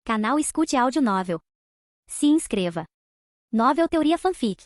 Canal Escute Áudio Novel. Se inscreva. Novel Teoria Fanfic.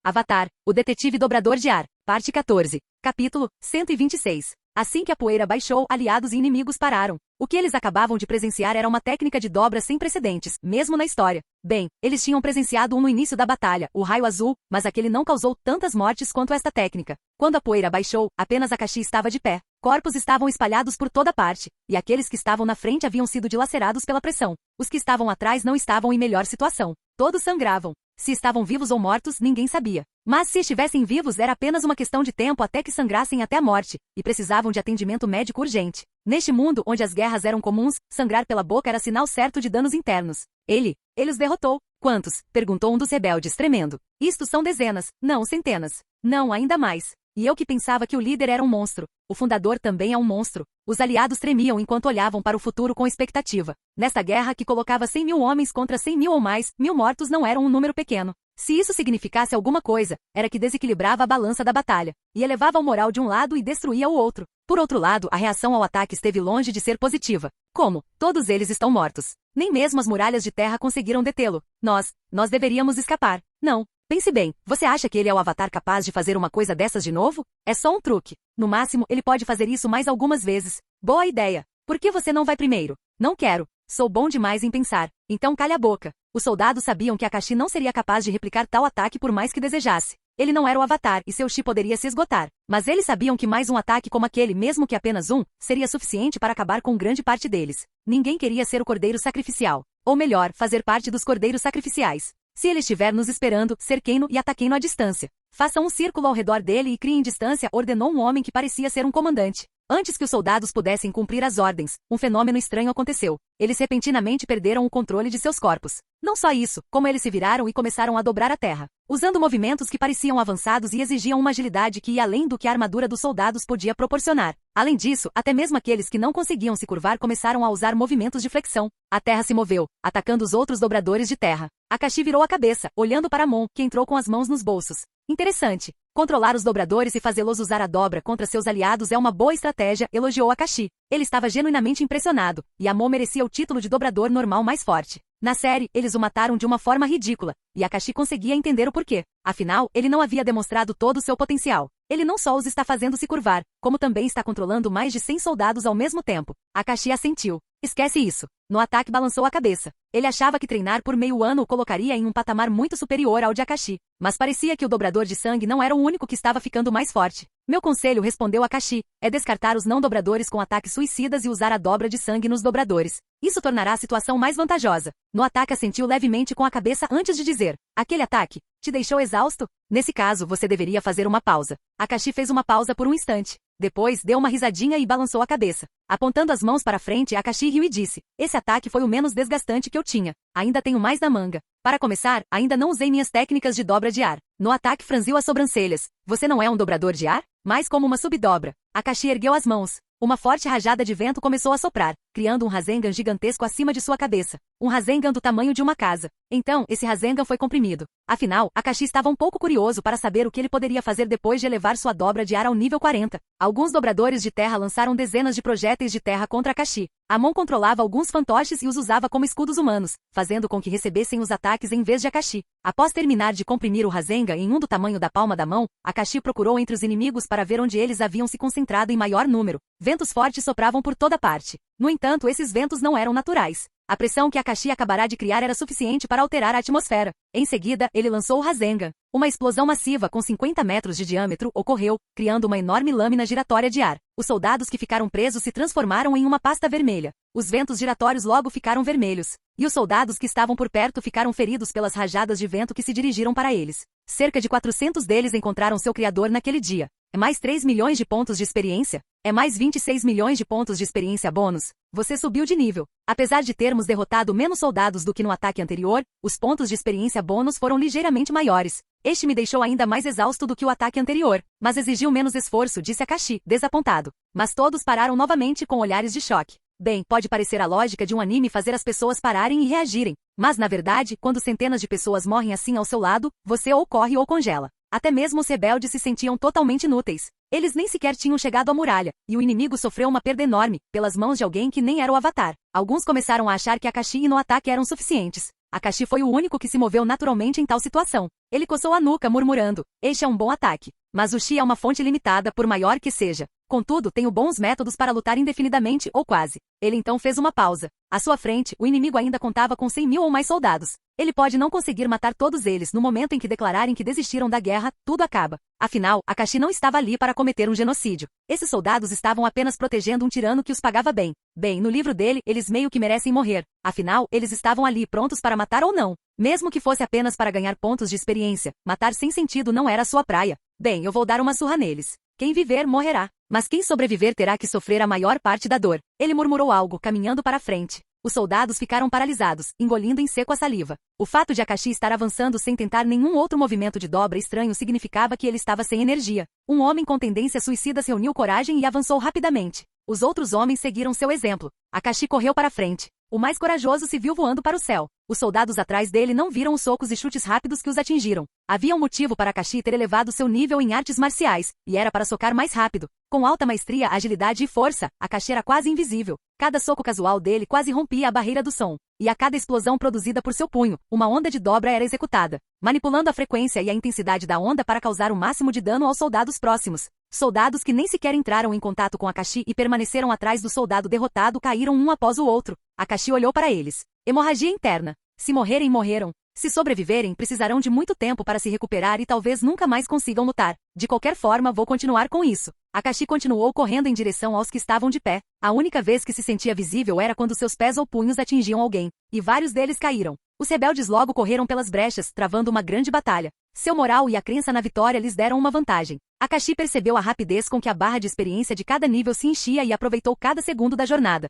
Avatar, o Detetive Dobrador de Ar, parte 14, capítulo 126. Assim que a poeira baixou, aliados e inimigos pararam. O que eles acabavam de presenciar era uma técnica de dobra sem precedentes, mesmo na história. Bem, eles tinham presenciado um no início da batalha, o raio azul, mas aquele não causou tantas mortes quanto esta técnica. Quando a poeira baixou, apenas Akashi estava de pé. Corpos estavam espalhados por toda parte, e aqueles que estavam na frente haviam sido dilacerados pela pressão. Os que estavam atrás não estavam em melhor situação. Todos sangravam. Se estavam vivos ou mortos, ninguém sabia. Mas se estivessem vivos, era apenas uma questão de tempo até que sangrassem até a morte, e precisavam de atendimento médico urgente. Neste mundo, onde as guerras eram comuns, sangrar pela boca era sinal certo de danos internos. Ele os derrotou. Quantos? Perguntou um dos rebeldes, tremendo. Isto são dezenas, não centenas. Não, ainda mais. E eu que pensava que o líder era um monstro. O fundador também é um monstro. Os aliados tremiam enquanto olhavam para o futuro com expectativa. Nesta guerra que colocava 100.000 homens contra 100.000 ou mais, 1.000 mortos não eram um número pequeno. Se isso significasse alguma coisa, era que desequilibrava a balança da batalha, e elevava o moral de um lado e destruía o outro. Por outro lado, a reação ao ataque esteve longe de ser positiva. Como? Todos eles estão mortos. Nem mesmo as muralhas de terra conseguiram detê-lo. Nós deveríamos escapar. Não. Pense bem, você acha que ele é o Avatar capaz de fazer uma coisa dessas de novo? É só um truque. No máximo, ele pode fazer isso mais algumas vezes. Boa ideia. Por que você não vai primeiro? Não quero. Sou bom demais em pensar. Então calha a boca. Os soldados sabiam que Akashi não seria capaz de replicar tal ataque por mais que desejasse. Ele não era o Avatar e seu chi poderia se esgotar. Mas eles sabiam que mais um ataque como aquele, mesmo que apenas um, seria suficiente para acabar com grande parte deles. Ninguém queria ser o cordeiro sacrificial. Ou melhor, fazer parte dos cordeiros sacrificiais. Se ele estiver nos esperando, cerquem-no e ataquem-no à distância. Façam um círculo ao redor dele e criem distância, ordenou um homem que parecia ser um comandante. Antes que os soldados pudessem cumprir as ordens, um fenômeno estranho aconteceu. Eles repentinamente perderam o controle de seus corpos. Não só isso, como eles se viraram e começaram a dobrar a terra, usando movimentos que pareciam avançados e exigiam uma agilidade que ia além do que a armadura dos soldados podia proporcionar. Além disso, até mesmo aqueles que não conseguiam se curvar começaram a usar movimentos de flexão. A terra se moveu, atacando os outros dobradores de terra. Akashi virou a cabeça, olhando para Mon, que entrou com as mãos nos bolsos. Interessante. Controlar os dobradores e fazê-los usar a dobra contra seus aliados é uma boa estratégia, elogiou Akashi. Ele estava genuinamente impressionado, e Amon merecia o título de dobrador normal mais forte. Na série, eles o mataram de uma forma ridícula, e Akashi conseguia entender o porquê. Afinal, ele não havia demonstrado todo o seu potencial. Ele não só os está fazendo se curvar, como também está controlando mais de 100 soldados ao mesmo tempo. Akashi assentiu. Esquece isso. No ataque balançou a cabeça. Ele achava que treinar por meio ano o colocaria em um patamar muito superior ao de Akashi. Mas parecia que o dobrador de sangue não era o único que estava ficando mais forte. Meu conselho, respondeu Akashi, é descartar os não dobradores com ataques suicidas e usar a dobra de sangue nos dobradores. Isso tornará a situação mais vantajosa. No ataque assentiu levemente com a cabeça antes de dizer, aquele ataque te deixou exausto? Nesse caso, você deveria fazer uma pausa. Akashi fez uma pausa por um instante. Depois, deu uma risadinha e balançou a cabeça. Apontando as mãos para frente, Akashi riu e disse, esse ataque foi o menos desgastante que eu tinha. Ainda tenho mais na manga. Para começar, ainda não usei minhas técnicas de dobra de ar. No ataque franziu as sobrancelhas. Você não é um dobrador de ar? Mais como uma subdobra. Akashi ergueu as mãos. Uma forte rajada de vento começou a soprar, criando um Rasengan gigantesco acima de sua cabeça. Um Rasengan do tamanho de uma casa. Então, esse Rasengan foi comprimido. Afinal, Akashi estava um pouco curioso para saber o que ele poderia fazer depois de elevar sua dobra de ar ao nível 40. Alguns dobradores de terra lançaram dezenas de projéteis de terra contra Akashi. Amon controlava alguns fantoches e os usava como escudos humanos, fazendo com que recebessem os ataques em vez de Akashi. Após terminar de comprimir o Rasengan em um do tamanho da palma da mão, Akashi procurou entre os inimigos para ver onde eles haviam se concentrado em maior número. Ventos fortes sopravam por toda parte. No entanto, esses ventos não eram naturais. A pressão que Akashi acabará de criar era suficiente para alterar a atmosfera. Em seguida, ele lançou o Rasengan. Uma explosão massiva com 50 metros de diâmetro ocorreu, criando uma enorme lâmina giratória de ar. Os soldados que ficaram presos se transformaram em uma pasta vermelha. Os ventos giratórios logo ficaram vermelhos. E os soldados que estavam por perto ficaram feridos pelas rajadas de vento que se dirigiram para eles. Cerca de 400 deles encontraram seu criador naquele dia. É mais 3 milhões de pontos de experiência? É mais 26 milhões de pontos de experiência bônus? Você subiu de nível. Apesar de termos derrotado menos soldados do que no ataque anterior, os pontos de experiência bônus foram ligeiramente maiores. Este me deixou ainda mais exausto do que o ataque anterior, mas exigiu menos esforço, disse Akashi, desapontado. Mas todos pararam novamente com olhares de choque. Bem, pode parecer a lógica de um anime fazer as pessoas pararem e reagirem. Mas na verdade, quando centenas de pessoas morrem assim ao seu lado, você ou corre ou congela. Até mesmo os rebeldes se sentiam totalmente inúteis. Eles nem sequer tinham chegado à muralha, e o inimigo sofreu uma perda enorme, pelas mãos de alguém que nem era o Avatar. Alguns começaram a achar que Akashi e no ataque eram suficientes. Akashi foi o único que se moveu naturalmente em tal situação. Ele coçou a nuca murmurando, este é um bom ataque. Mas o Chi é uma fonte limitada por maior que seja. Contudo, tenho bons métodos para lutar indefinidamente ou quase. Ele então fez uma pausa. À sua frente, o inimigo ainda contava com 100 mil ou mais soldados. Ele pode não conseguir matar todos eles no momento em que declararem que desistiram da guerra, tudo acaba. Afinal, Akashi não estava ali para cometer um genocídio. Esses soldados estavam apenas protegendo um tirano que os pagava bem. Bem, no livro dele, eles meio que merecem morrer. Afinal, eles estavam ali prontos para matar ou não. Mesmo que fosse apenas para ganhar pontos de experiência, matar sem sentido não era sua praia. Bem, eu vou dar uma surra neles. Quem viver, morrerá. Mas quem sobreviver terá que sofrer a maior parte da dor. Ele murmurou algo, caminhando para a frente. Os soldados ficaram paralisados, engolindo em seco a saliva. O fato de Akashi estar avançando sem tentar nenhum outro movimento de dobra estranho significava que ele estava sem energia. Um homem com tendências suicidas reuniu coragem e avançou rapidamente. Os outros homens seguiram seu exemplo. Akashi correu para a frente. O mais corajoso se viu voando para o céu. Os soldados atrás dele não viram os socos e chutes rápidos que os atingiram. Havia um motivo para Akashi ter elevado seu nível em artes marciais, e era para socar mais rápido. Com alta maestria, agilidade e força, Akashi era quase invisível. Cada soco casual dele quase rompia a barreira do som. E a cada explosão produzida por seu punho, uma onda de dobra era executada, manipulando a frequência e a intensidade da onda para causar o máximo de dano aos soldados próximos. Soldados que nem sequer entraram em contato com Akashi e permaneceram atrás do soldado derrotado caíram um após o outro. Akashi olhou para eles. Hemorragia interna. Se morrerem, morreram. Se sobreviverem, precisarão de muito tempo para se recuperar e talvez nunca mais consigam lutar. De qualquer forma, vou continuar com isso. Akashi continuou correndo em direção aos que estavam de pé. A única vez que se sentia visível era quando seus pés ou punhos atingiam alguém. E vários deles caíram. Os rebeldes logo correram pelas brechas, travando uma grande batalha. Seu moral e a crença na vitória lhes deram uma vantagem. Akashi percebeu a rapidez com que a barra de experiência de cada nível se enchia e aproveitou cada segundo da jornada.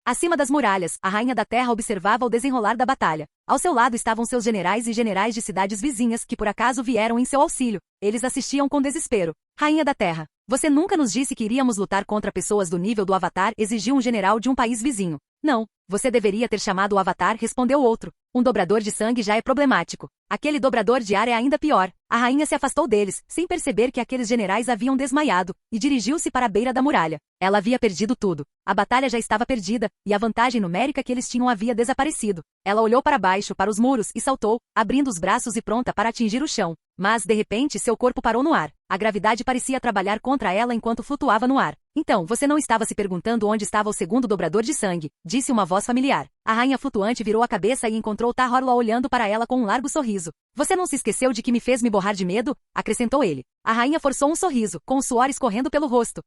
Acima das muralhas, a Rainha da Terra observava o desenrolar da batalha. Ao seu lado estavam seus generais e generais de cidades vizinhas que por acaso vieram em seu auxílio. Eles assistiam com desespero. Rainha da Terra, você nunca nos disse que iríamos lutar contra pessoas do nível do Avatar, exigiu um general de um país vizinho. Não, você deveria ter chamado o Avatar, respondeu outro. Um dobrador de sangue já é problemático. Aquele dobrador de ar é ainda pior. A rainha se afastou deles, sem perceber que aqueles generais haviam desmaiado, e dirigiu-se para a beira da muralha. Ela havia perdido tudo. A batalha já estava perdida, e a vantagem numérica que eles tinham havia desaparecido. Ela olhou para baixo, para os muros, e saltou, abrindo os braços e pronta para atingir o chão. Mas, de repente, seu corpo parou no ar. A gravidade parecia trabalhar contra ela enquanto flutuava no ar. Então, você não estava se perguntando onde estava o segundo dobrador de sangue, disse uma voz familiar. A rainha flutuante virou a cabeça e encontrou Tahorla olhando para ela com um largo sorriso. Você não se esqueceu de que me fez me borrar de medo? Acrescentou ele. A rainha forçou um sorriso, com o suor escorrendo pelo rosto.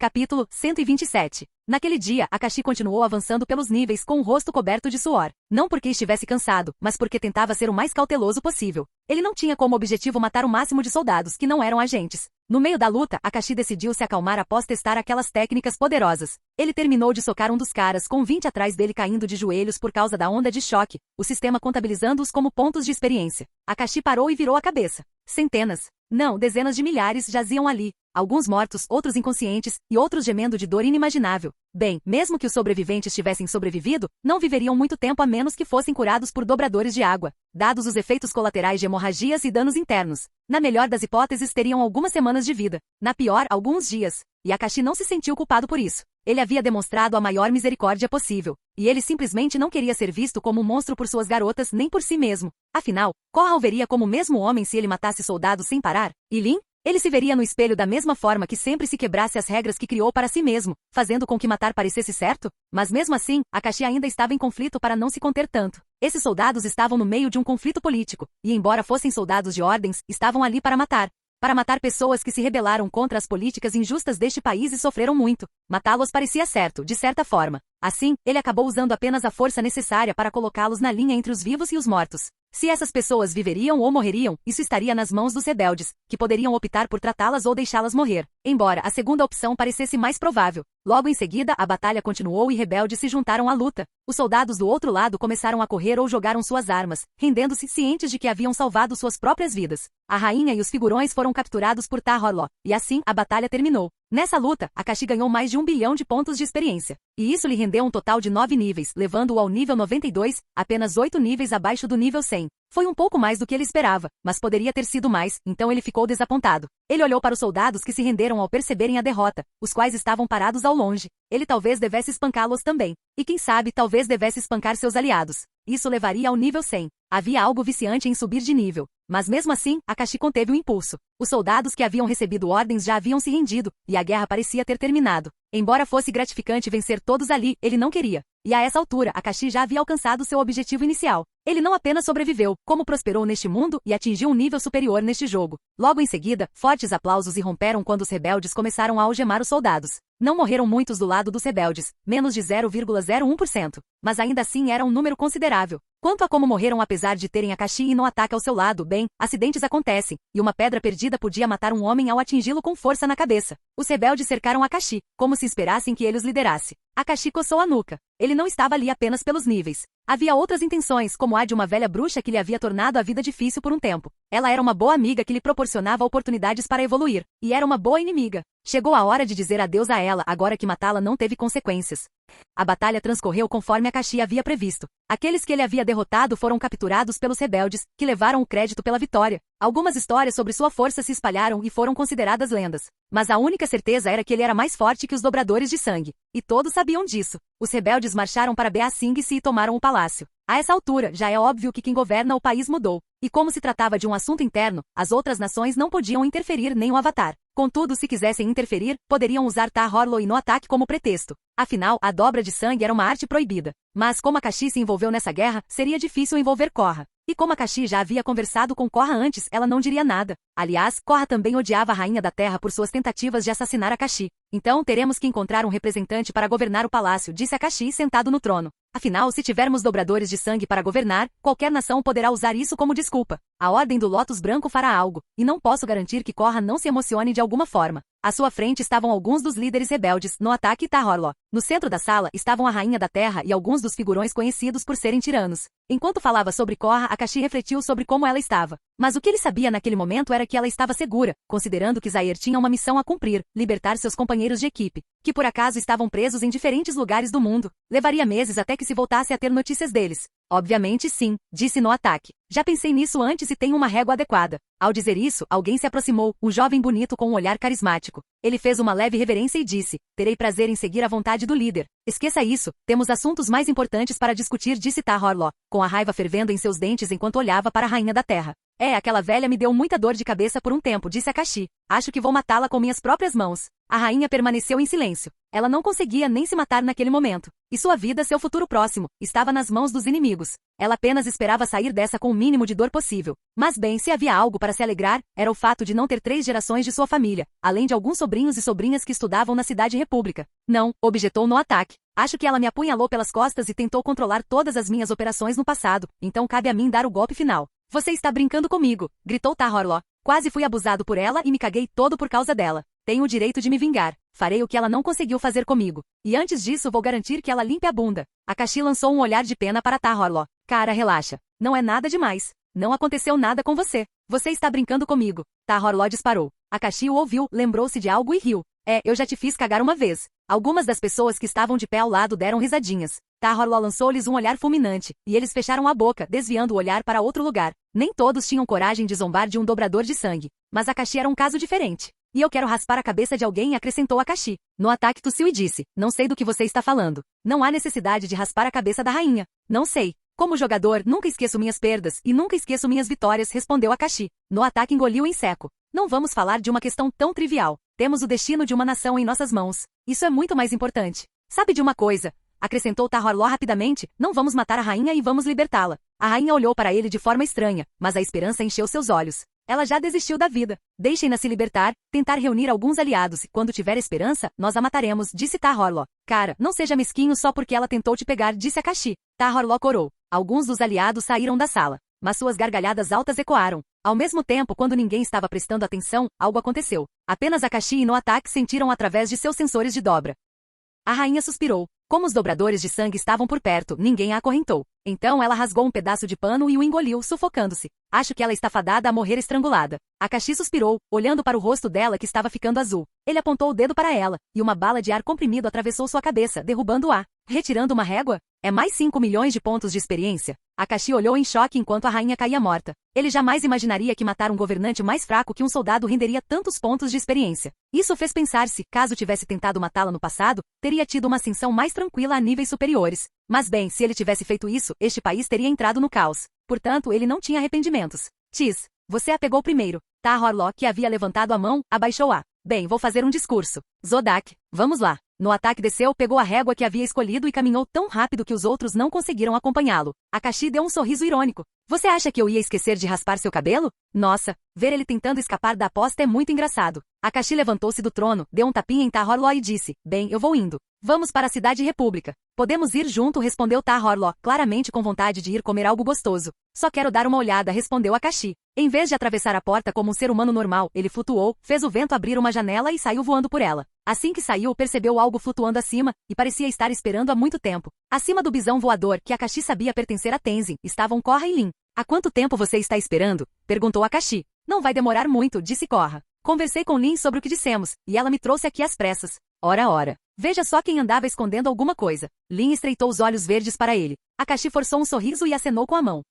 Capítulo 127. Naquele dia, Akashi continuou avançando pelos níveis com o rosto coberto de suor. Não porque estivesse cansado, mas porque tentava ser o mais cauteloso possível. Ele não tinha como objetivo matar o máximo de soldados que não eram agentes. No meio da luta, Akashi decidiu se acalmar após testar aquelas técnicas poderosas. Ele terminou de socar um dos caras com 20 atrás dele caindo de joelhos por causa da onda de choque, o sistema contabilizando-os como pontos de experiência. Akashi parou e virou a cabeça. Centenas, não, dezenas de milhares jaziam ali. Alguns mortos, outros inconscientes, e outros gemendo de dor inimaginável. Bem, mesmo que os sobreviventes tivessem sobrevivido, não viveriam muito tempo a menos que fossem curados por dobradores de água, dados os efeitos colaterais de hemorragias e danos internos. Na melhor das hipóteses, teriam algumas semanas de vida. Na pior, alguns dias. E Akashi não se sentiu culpado por isso. Ele havia demonstrado a maior misericórdia possível. E ele simplesmente não queria ser visto como um monstro por suas garotas nem por si mesmo. Afinal, Korra o veria como o mesmo homem se ele matasse soldados sem parar? E Lin? Ele se veria no espelho da mesma forma que sempre se quebrasse as regras que criou para si mesmo, fazendo com que matar parecesse certo? Mas mesmo assim, Akashi ainda estava em conflito para não se conter tanto. Esses soldados estavam no meio de um conflito político, e embora fossem soldados de ordens, estavam ali para matar. Para matar pessoas que se rebelaram contra as políticas injustas deste país e sofreram muito. Matá-los parecia certo, de certa forma. Assim, ele acabou usando apenas a força necessária para colocá-los na linha entre os vivos e os mortos. Se essas pessoas viveriam ou morreriam, isso estaria nas mãos dos rebeldes, que poderiam optar por tratá-las ou deixá-las morrer, embora a segunda opção parecesse mais provável. Logo em seguida, a batalha continuou e rebeldes se juntaram à luta. Os soldados do outro lado começaram a correr ou jogaram suas armas, rendendo-se cientes de que haviam salvado suas próprias vidas. A rainha e os figurões foram capturados por Tahorla, e assim, a batalha terminou. Nessa luta, Akashi ganhou mais de 1 bilhão de pontos de experiência. E isso lhe rendeu um total de 9 níveis, levando-o ao nível 92, apenas 8 níveis abaixo do nível 100. Foi um pouco mais do que ele esperava, mas poderia ter sido mais, então ele ficou desapontado. Ele olhou para os soldados que se renderam ao perceberem a derrota, os quais estavam parados ao longe. Ele talvez devesse espancá-los também. E quem sabe, talvez devesse espancar seus aliados. Isso levaria ao nível 100. Havia algo viciante em subir de nível. Mas mesmo assim, Akashi conteve o impulso. Os soldados que haviam recebido ordens já haviam se rendido, e a guerra parecia ter terminado. Embora fosse gratificante vencer todos ali, ele não queria. E a essa altura, Akashi já havia alcançado seu objetivo inicial. Ele não apenas sobreviveu, como prosperou neste mundo e atingiu um nível superior neste jogo. Logo em seguida, fortes aplausos irromperam quando os rebeldes começaram a algemar os soldados. Não morreram muitos do lado dos rebeldes, menos de 0,01%, mas ainda assim era um número considerável. Quanto a como morreram apesar de terem Akashi e no ataque ao seu lado, bem, acidentes acontecem, e uma pedra perdida podia matar um homem ao atingi-lo com força na cabeça. Os rebeldes cercaram Akashi, como se esperassem que ele os liderasse. Akashi coçou a nuca. Ele não estava ali apenas pelos níveis. Havia outras intenções, como a de uma velha bruxa que lhe havia tornado a vida difícil por um tempo. Ela era uma boa amiga que lhe proporcionava oportunidades para evoluir, e era uma boa inimiga. Chegou a hora de dizer adeus a ela, agora que matá-la não teve consequências. A batalha transcorreu conforme Akashi havia previsto. Aqueles que ele havia derrotado foram capturados pelos rebeldes, que levaram o crédito pela vitória. Algumas histórias sobre sua força se espalharam e foram consideradas lendas. Mas a única certeza era que ele era mais forte que os dobradores de sangue. E todos sabiam disso. Os rebeldes marcharam para Bea Singse e tomaram o palácio. A essa altura, já é óbvio que quem governa o país mudou. E como se tratava de um assunto interno, as outras nações não podiam interferir nem o Avatar. Contudo, se quisessem interferir, poderiam usar Ta-Horloi no ataque como pretexto. Afinal, a dobra de sangue era uma arte proibida. Mas como Akashi se envolveu nessa guerra, seria difícil envolver Korra. E como Akashi já havia conversado com Korra antes, ela não diria nada. Aliás, Korra também odiava a Rainha da Terra por suas tentativas de assassinar Akashi. Então teremos que encontrar um representante para governar o palácio, disse Akashi sentado no trono. Afinal, se tivermos dobradores de sangue para governar, qualquer nação poderá usar isso como desculpa. A Ordem do Lótus Branco fará algo, e não posso garantir que Korra não se emocione de alguma forma. À sua frente estavam alguns dos líderes rebeldes, no ataque Ta-Horloi. No centro da sala estavam a Rainha da Terra e alguns dos figurões conhecidos por serem tiranos. Enquanto falava sobre Korra, Akashi refletiu sobre como ela estava. Mas o que ele sabia naquele momento era que ela estava segura, considerando que Zaire tinha uma missão a cumprir, libertar seus companheiros de equipe, que por acaso estavam presos em diferentes lugares do mundo. Levaria meses até que se voltasse a ter notícias deles. Obviamente sim, disse no ataque. Já pensei nisso antes e tenho uma régua adequada. Ao dizer isso, alguém se aproximou, um jovem bonito com um olhar carismático. Ele fez uma leve reverência e disse, terei prazer em seguir a vontade do líder. Esqueça isso, temos assuntos mais importantes para discutir, disse Ta-Horloi, com a raiva fervendo em seus dentes enquanto olhava para a Rainha da Terra. Aquela velha me deu muita dor de cabeça por um tempo, disse Akashi. Acho que vou matá-la com minhas próprias mãos. A rainha permaneceu em silêncio. Ela não conseguia nem se matar naquele momento. E sua vida, seu futuro próximo, estava nas mãos dos inimigos. Ela apenas esperava sair dessa com o mínimo de dor possível. Mas bem, se havia algo para se alegrar, era o fato de não ter 3 gerações de sua família, além de alguns sobrinhos e sobrinhas que estudavam na Cidade República. Não, objetou no ataque. Acho que ela me apunhalou pelas costas e tentou controlar todas as minhas operações no passado, então cabe a mim dar o golpe final. Você está brincando comigo, gritou Ta-Horloi. Quase fui abusado por ela e me caguei todo por causa dela. Tenho o direito de me vingar. Farei o que ela não conseguiu fazer comigo. E antes disso vou garantir que ela limpe a bunda. Akashi lançou um olhar de pena para Ta-Horloi. Cara, relaxa. Não é nada demais. Não aconteceu nada com você. Você está brincando comigo. Ta-Horloi disparou. Akashi o ouviu, lembrou-se de algo e riu. Eu já te fiz cagar uma vez. Algumas das pessoas que estavam de pé ao lado deram risadinhas. Ta-Horloi lançou-lhes um olhar fulminante, e eles fecharam a boca, desviando o olhar para outro lugar. Nem todos tinham coragem de zombar de um dobrador de sangue. Mas Akashi era um caso diferente. E eu quero raspar a cabeça de alguém, acrescentou Akashi. No ataque tossiu e disse, não sei do que você está falando. Não há necessidade de raspar a cabeça da rainha. Não sei. Como jogador, nunca esqueço minhas perdas, e nunca esqueço minhas vitórias, respondeu Akashi. No ataque engoliu em seco. Não vamos falar de uma questão tão trivial. Temos o destino de uma nação em nossas mãos. Isso é muito mais importante. Sabe de uma coisa? Acrescentou Ta-Horloi rapidamente, não vamos matar a rainha e vamos libertá-la. A rainha olhou para ele de forma estranha, mas a esperança encheu seus olhos. Ela já desistiu da vida. Deixem-na se libertar, tentar reunir alguns aliados e quando tiver esperança, nós a mataremos, disse Ta-Horloi. Cara, não seja mesquinho só porque ela tentou te pegar, disse Akashi. Ta-Horloi corou. Alguns dos aliados saíram da sala, mas suas gargalhadas altas ecoaram. Ao mesmo tempo, quando ninguém estava prestando atenção, algo aconteceu. Apenas Akashi e no ataque sentiram através de seus sensores de dobra. A rainha suspirou. Como os dobradores de sangue estavam por perto, ninguém a acorrentou. Então ela rasgou um pedaço de pano e o engoliu, sufocando-se. Acho que ela está fadada a morrer estrangulada. Akashi suspirou, olhando para o rosto dela que estava ficando azul. Ele apontou o dedo para ela, e uma bala de ar comprimido atravessou sua cabeça, derrubando-a. Retirando uma régua? É mais 5 milhões de pontos de experiência? Akashi olhou em choque enquanto a rainha caía morta. Ele jamais imaginaria que matar um governante mais fraco que um soldado renderia tantos pontos de experiência. Isso fez pensar se, caso tivesse tentado matá-la no passado, teria tido uma ascensão mais tranquila a níveis superiores. Mas bem, se ele tivesse feito isso, este país teria entrado no caos. Portanto, ele não tinha arrependimentos. Tis, você a pegou primeiro. Tahorlok, que havia levantado a mão, abaixou-a. Bem, vou fazer um discurso. Zodak, vamos lá. No ataque desceu, pegou a régua que havia escolhido e caminhou tão rápido que os outros não conseguiram acompanhá-lo. Akashi deu um sorriso irônico. Você acha que eu ia esquecer de raspar seu cabelo? Nossa, ver ele tentando escapar da aposta é muito engraçado. Akashi levantou-se do trono, deu um tapinha em Tahorlok e disse, bem, eu vou indo. Vamos para a Cidade República. Podemos ir junto, respondeu Tahorlok, claramente com vontade de ir comer algo gostoso. Só quero dar uma olhada, respondeu Akashi. Em vez de atravessar a porta como um ser humano normal, ele flutuou, fez o vento abrir uma janela e saiu voando por ela. Assim que saiu, percebeu algo flutuando acima, e parecia estar esperando há muito tempo. Acima do bisão voador, que Akashi sabia pertencer a Tenzin, estavam Korra e Lin. Há quanto tempo você está esperando? Perguntou Akashi. Não vai demorar muito, disse Korra. Conversei com Lin sobre o que dissemos, e ela me trouxe aqui às pressas. Ora. Veja só quem andava escondendo alguma coisa. Lin estreitou os olhos verdes para ele. Akashi forçou um sorriso e acenou com a mão.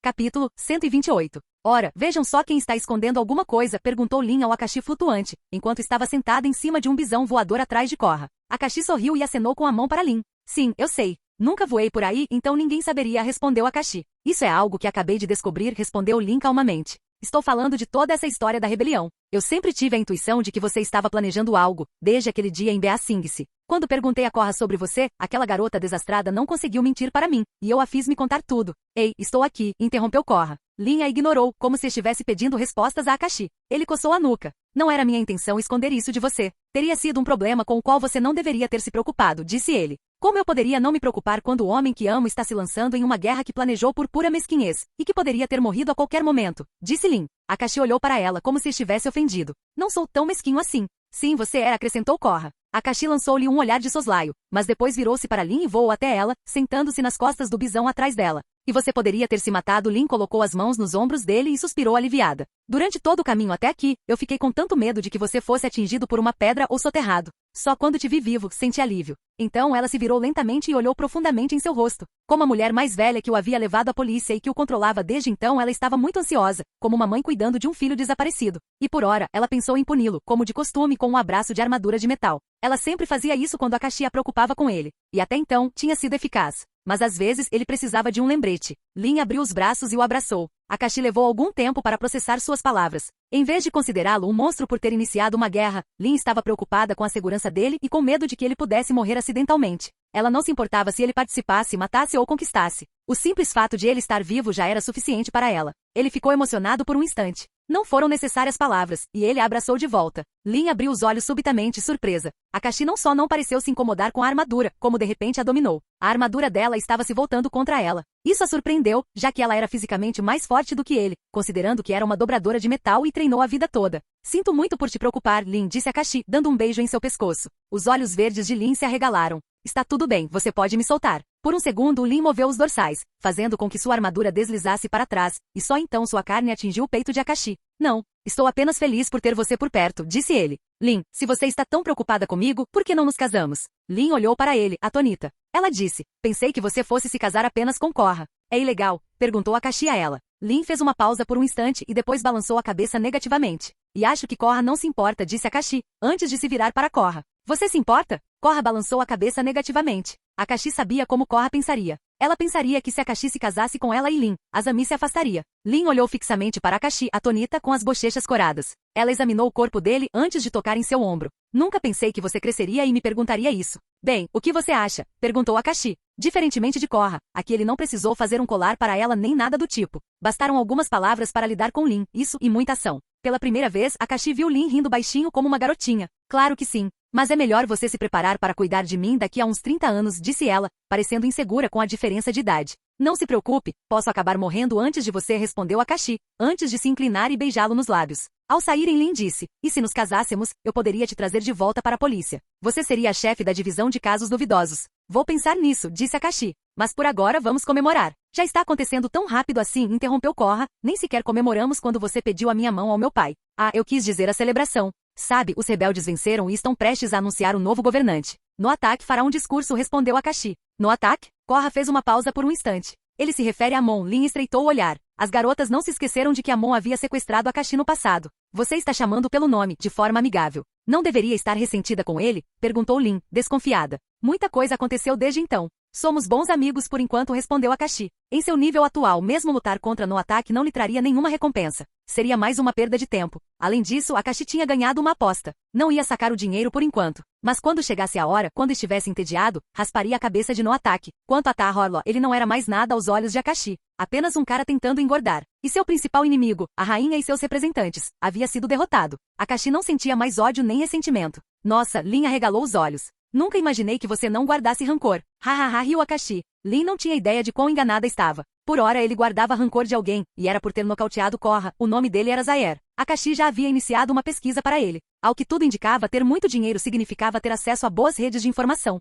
Capítulo 128. Ora, vejam só quem está escondendo alguma coisa, perguntou Lin ao Akashi flutuante, enquanto estava sentada em cima de um bisão voador atrás de Korra. Akashi sorriu e acenou com a mão para Lin. Sim, eu sei. Nunca voei por aí, então ninguém saberia, respondeu Akashi. Isso é algo que acabei de descobrir, respondeu Lin calmamente. Estou falando de toda essa história da rebelião. Eu sempre tive a intuição de que você estava planejando algo, desde aquele dia em Bea Singse. Quando perguntei a Korra sobre você, aquela garota desastrada não conseguiu mentir para mim, e eu a fiz me contar tudo. Ei, estou aqui, interrompeu Korra. Lin a ignorou, como se estivesse pedindo respostas a Akashi. Ele coçou a nuca. Não era minha intenção esconder isso de você. Teria sido um problema com o qual você não deveria ter se preocupado, disse ele. Como eu poderia não me preocupar quando o homem que amo está se lançando em uma guerra que planejou por pura mesquinhez, e que poderia ter morrido a qualquer momento? Disse Lin. Akashi olhou para ela como se estivesse ofendido. Não sou tão mesquinho assim. Sim, você é, acrescentou Korra. Akashi lançou-lhe um olhar de soslaio, mas depois virou-se para Lin e voou até ela, sentando-se nas costas do bisão atrás dela. E você poderia ter se matado. Lin colocou as mãos nos ombros dele e suspirou aliviada. Durante todo o caminho até aqui, eu fiquei com tanto medo de que você fosse atingido por uma pedra ou soterrado. Só quando te vi vivo, senti alívio. Então ela se virou lentamente e olhou profundamente em seu rosto. Como a mulher mais velha que o havia levado à polícia e que o controlava desde então, ela estava muito ansiosa, como uma mãe cuidando de um filho desaparecido. E por ora, ela pensou em puni-lo, como de costume, com um abraço de armadura de metal. Ela sempre fazia isso quando Akashi a preocupava com ele. E até então, tinha sido eficaz. Mas às vezes ele precisava de um lembrete. Lin abriu os braços e o abraçou. Akashi levou algum tempo para processar suas palavras. Em vez de considerá-lo um monstro por ter iniciado uma guerra, Lin estava preocupada com a segurança dele e com medo de que ele pudesse morrer acidentalmente. Ela não se importava se ele participasse, matasse ou conquistasse. O simples fato de ele estar vivo já era suficiente para ela. Ele ficou emocionado por um instante. Não foram necessárias palavras, e ele a abraçou de volta. Lin abriu os olhos subitamente, surpresa. Akashi não só não pareceu se incomodar com a armadura, como de repente a dominou. A armadura dela estava se voltando contra ela. Isso a surpreendeu, já que ela era fisicamente mais forte do que ele, considerando que era uma dobradora de metal e treinou a vida toda. Sinto muito por te preocupar, Lin, disse Akashi, dando um beijo em seu pescoço. Os olhos verdes de Lin se arregalaram. Está tudo bem, você pode me soltar. Por um segundo, Lin moveu os dorsais, fazendo com que sua armadura deslizasse para trás, e só então sua carne atingiu o peito de Akashi. Não, estou apenas feliz por ter você por perto, disse ele. Lin, se você está tão preocupada comigo, por que não nos casamos? Lin olhou para ele, atônita. Ela disse, pensei que você fosse se casar apenas com Korra. É ilegal? Perguntou Akashi a ela. Lin fez uma pausa por um instante e depois balançou a cabeça negativamente. E acho que Korra não se importa, disse Akashi, antes de se virar para Korra. Você se importa? Korra balançou a cabeça negativamente. Akashi sabia como Korra pensaria. Ela pensaria que se Akashi se casasse com ela e Lin, Azami se afastaria. Lin olhou fixamente para Akashi, atônita com as bochechas coradas. Ela examinou o corpo dele antes de tocar em seu ombro. Nunca pensei que você cresceria e me perguntaria isso. Bem, o que você acha? Perguntou Akashi. Diferentemente de Korra, aqui ele não precisou fazer um colar para ela nem nada do tipo. Bastaram algumas palavras para lidar com Lin, isso e muita ação. Pela primeira vez, Akashi viu Lin rindo baixinho como uma garotinha. Claro que sim. Mas é melhor você se preparar para cuidar de mim daqui a uns 30 anos, disse ela, parecendo insegura com a diferença de idade. Não se preocupe, posso acabar morrendo antes de você, respondeu Akashi, antes de se inclinar e beijá-lo nos lábios. Ao saírem, Lin disse, e se nos casássemos, eu poderia te trazer de volta para a polícia. Você seria a chefe da divisão de casos duvidosos. Vou pensar nisso, disse Akashi. Mas por agora vamos comemorar. Já está acontecendo tão rápido assim, interrompeu Korra. Nem sequer comemoramos quando você pediu a minha mão ao meu pai. Ah, eu quis dizer a celebração. Sabe, os rebeldes venceram e estão prestes a anunciar um novo governante. No ataque fará um discurso, respondeu Akashi. No ataque? Korra fez uma pausa por um instante. Ele se refere a Mon. Lin estreitou o olhar. As garotas não se esqueceram de que a Mon havia sequestrado Akashi no passado. Você está chamando pelo nome, de forma amigável. Não deveria estar ressentida com ele? Perguntou Lin, desconfiada. Muita coisa aconteceu desde então. Somos bons amigos por enquanto, respondeu Akashi. Em seu nível atual, mesmo lutar contra no ataque não lhe traria nenhuma recompensa. Seria mais uma perda de tempo. Além disso, Akashi tinha ganhado uma aposta. Não ia sacar o dinheiro por enquanto. Mas quando chegasse a hora, quando estivesse entediado, rasparia a cabeça de no ataque. Quanto a Tahorlo, ele não era mais nada aos olhos de Akashi. Apenas um cara tentando engordar. E seu principal inimigo, a rainha e seus representantes, havia sido derrotado. Akashi não sentia mais ódio nem ressentimento. Nossa, Lin arregalou os olhos. Nunca imaginei que você não guardasse rancor. Hahaha, riu Akashi. Lin não tinha ideia de quão enganada estava. Por ora ele guardava rancor de alguém, e era por ter nocauteado Korra. O nome dele era Zaer. Akashi já havia iniciado uma pesquisa para ele. Ao que tudo indicava, ter muito dinheiro significava ter acesso a boas redes de informação.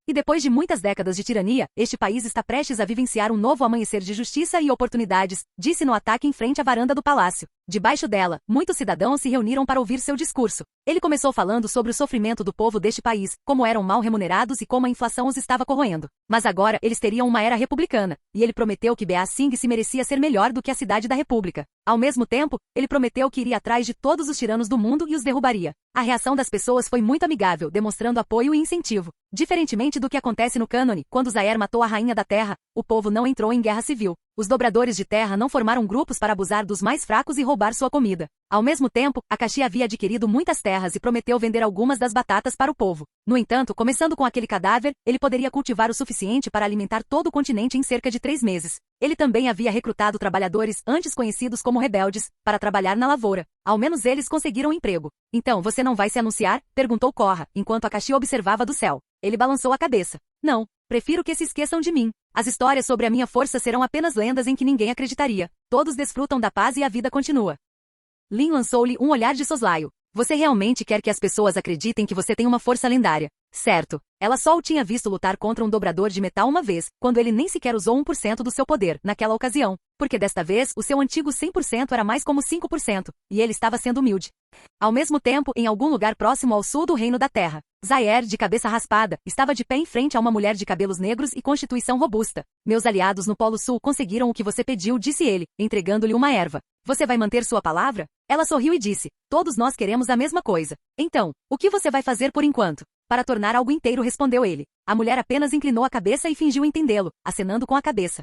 E depois de muitas décadas de tirania, este país está prestes a vivenciar um novo amanhecer de justiça e oportunidades, disse no ataque em frente à varanda do palácio. Debaixo dela, muitos cidadãos se reuniram para ouvir seu discurso. Ele começou falando sobre o sofrimento do povo deste país, como eram mal remunerados e como a inflação os estava corroendo. Mas agora eles teriam uma era republicana, e ele prometeu que Ba Sing se merecia ser melhor do que a cidade da República. Ao mesmo tempo, ele prometeu que iria atrás de todos os tiranos do mundo e os derrubaria. A reação das pessoas foi muito amigável, demonstrando apoio e incentivo. Diferentemente do que acontece no cânone, quando Zaer matou a rainha da terra, o povo não entrou em guerra civil. Os dobradores de terra não formaram grupos para abusar dos mais fracos e roubar sua comida. Ao mesmo tempo, Akashi havia adquirido muitas terras e prometeu vender algumas das batatas para o povo. No entanto, começando com aquele cadáver, ele poderia cultivar o suficiente para alimentar todo o continente em cerca de 3 meses. Ele também havia recrutado trabalhadores, antes conhecidos como rebeldes, para trabalhar na lavoura. Ao menos eles conseguiram emprego. Então, você não vai se anunciar? Perguntou Korra, enquanto Akashi observava do céu. Ele balançou a cabeça. Não, prefiro que se esqueçam de mim. As histórias sobre a minha força serão apenas lendas em que ninguém acreditaria. Todos desfrutam da paz e a vida continua. Lin lançou-lhe um olhar de soslaio. Você realmente quer que as pessoas acreditem que você tem uma força lendária? Certo. Ela só o tinha visto lutar contra um dobrador de metal uma vez, quando ele nem sequer usou 1% do seu poder, naquela ocasião. Porque desta vez, o seu antigo 100% era mais como 5%, e ele estava sendo humilde. Ao mesmo tempo, em algum lugar próximo ao sul do Reino da Terra, Zaer, de cabeça raspada, estava de pé em frente a uma mulher de cabelos negros e constituição robusta. Meus aliados no Polo Sul conseguiram o que você pediu, disse ele, entregando-lhe uma erva. Você vai manter sua palavra? Ela sorriu e disse, todos nós queremos a mesma coisa. Então, o que você vai fazer por enquanto? Para tornar algo inteiro, respondeu ele. A mulher apenas inclinou a cabeça e fingiu entendê-lo, acenando com a cabeça.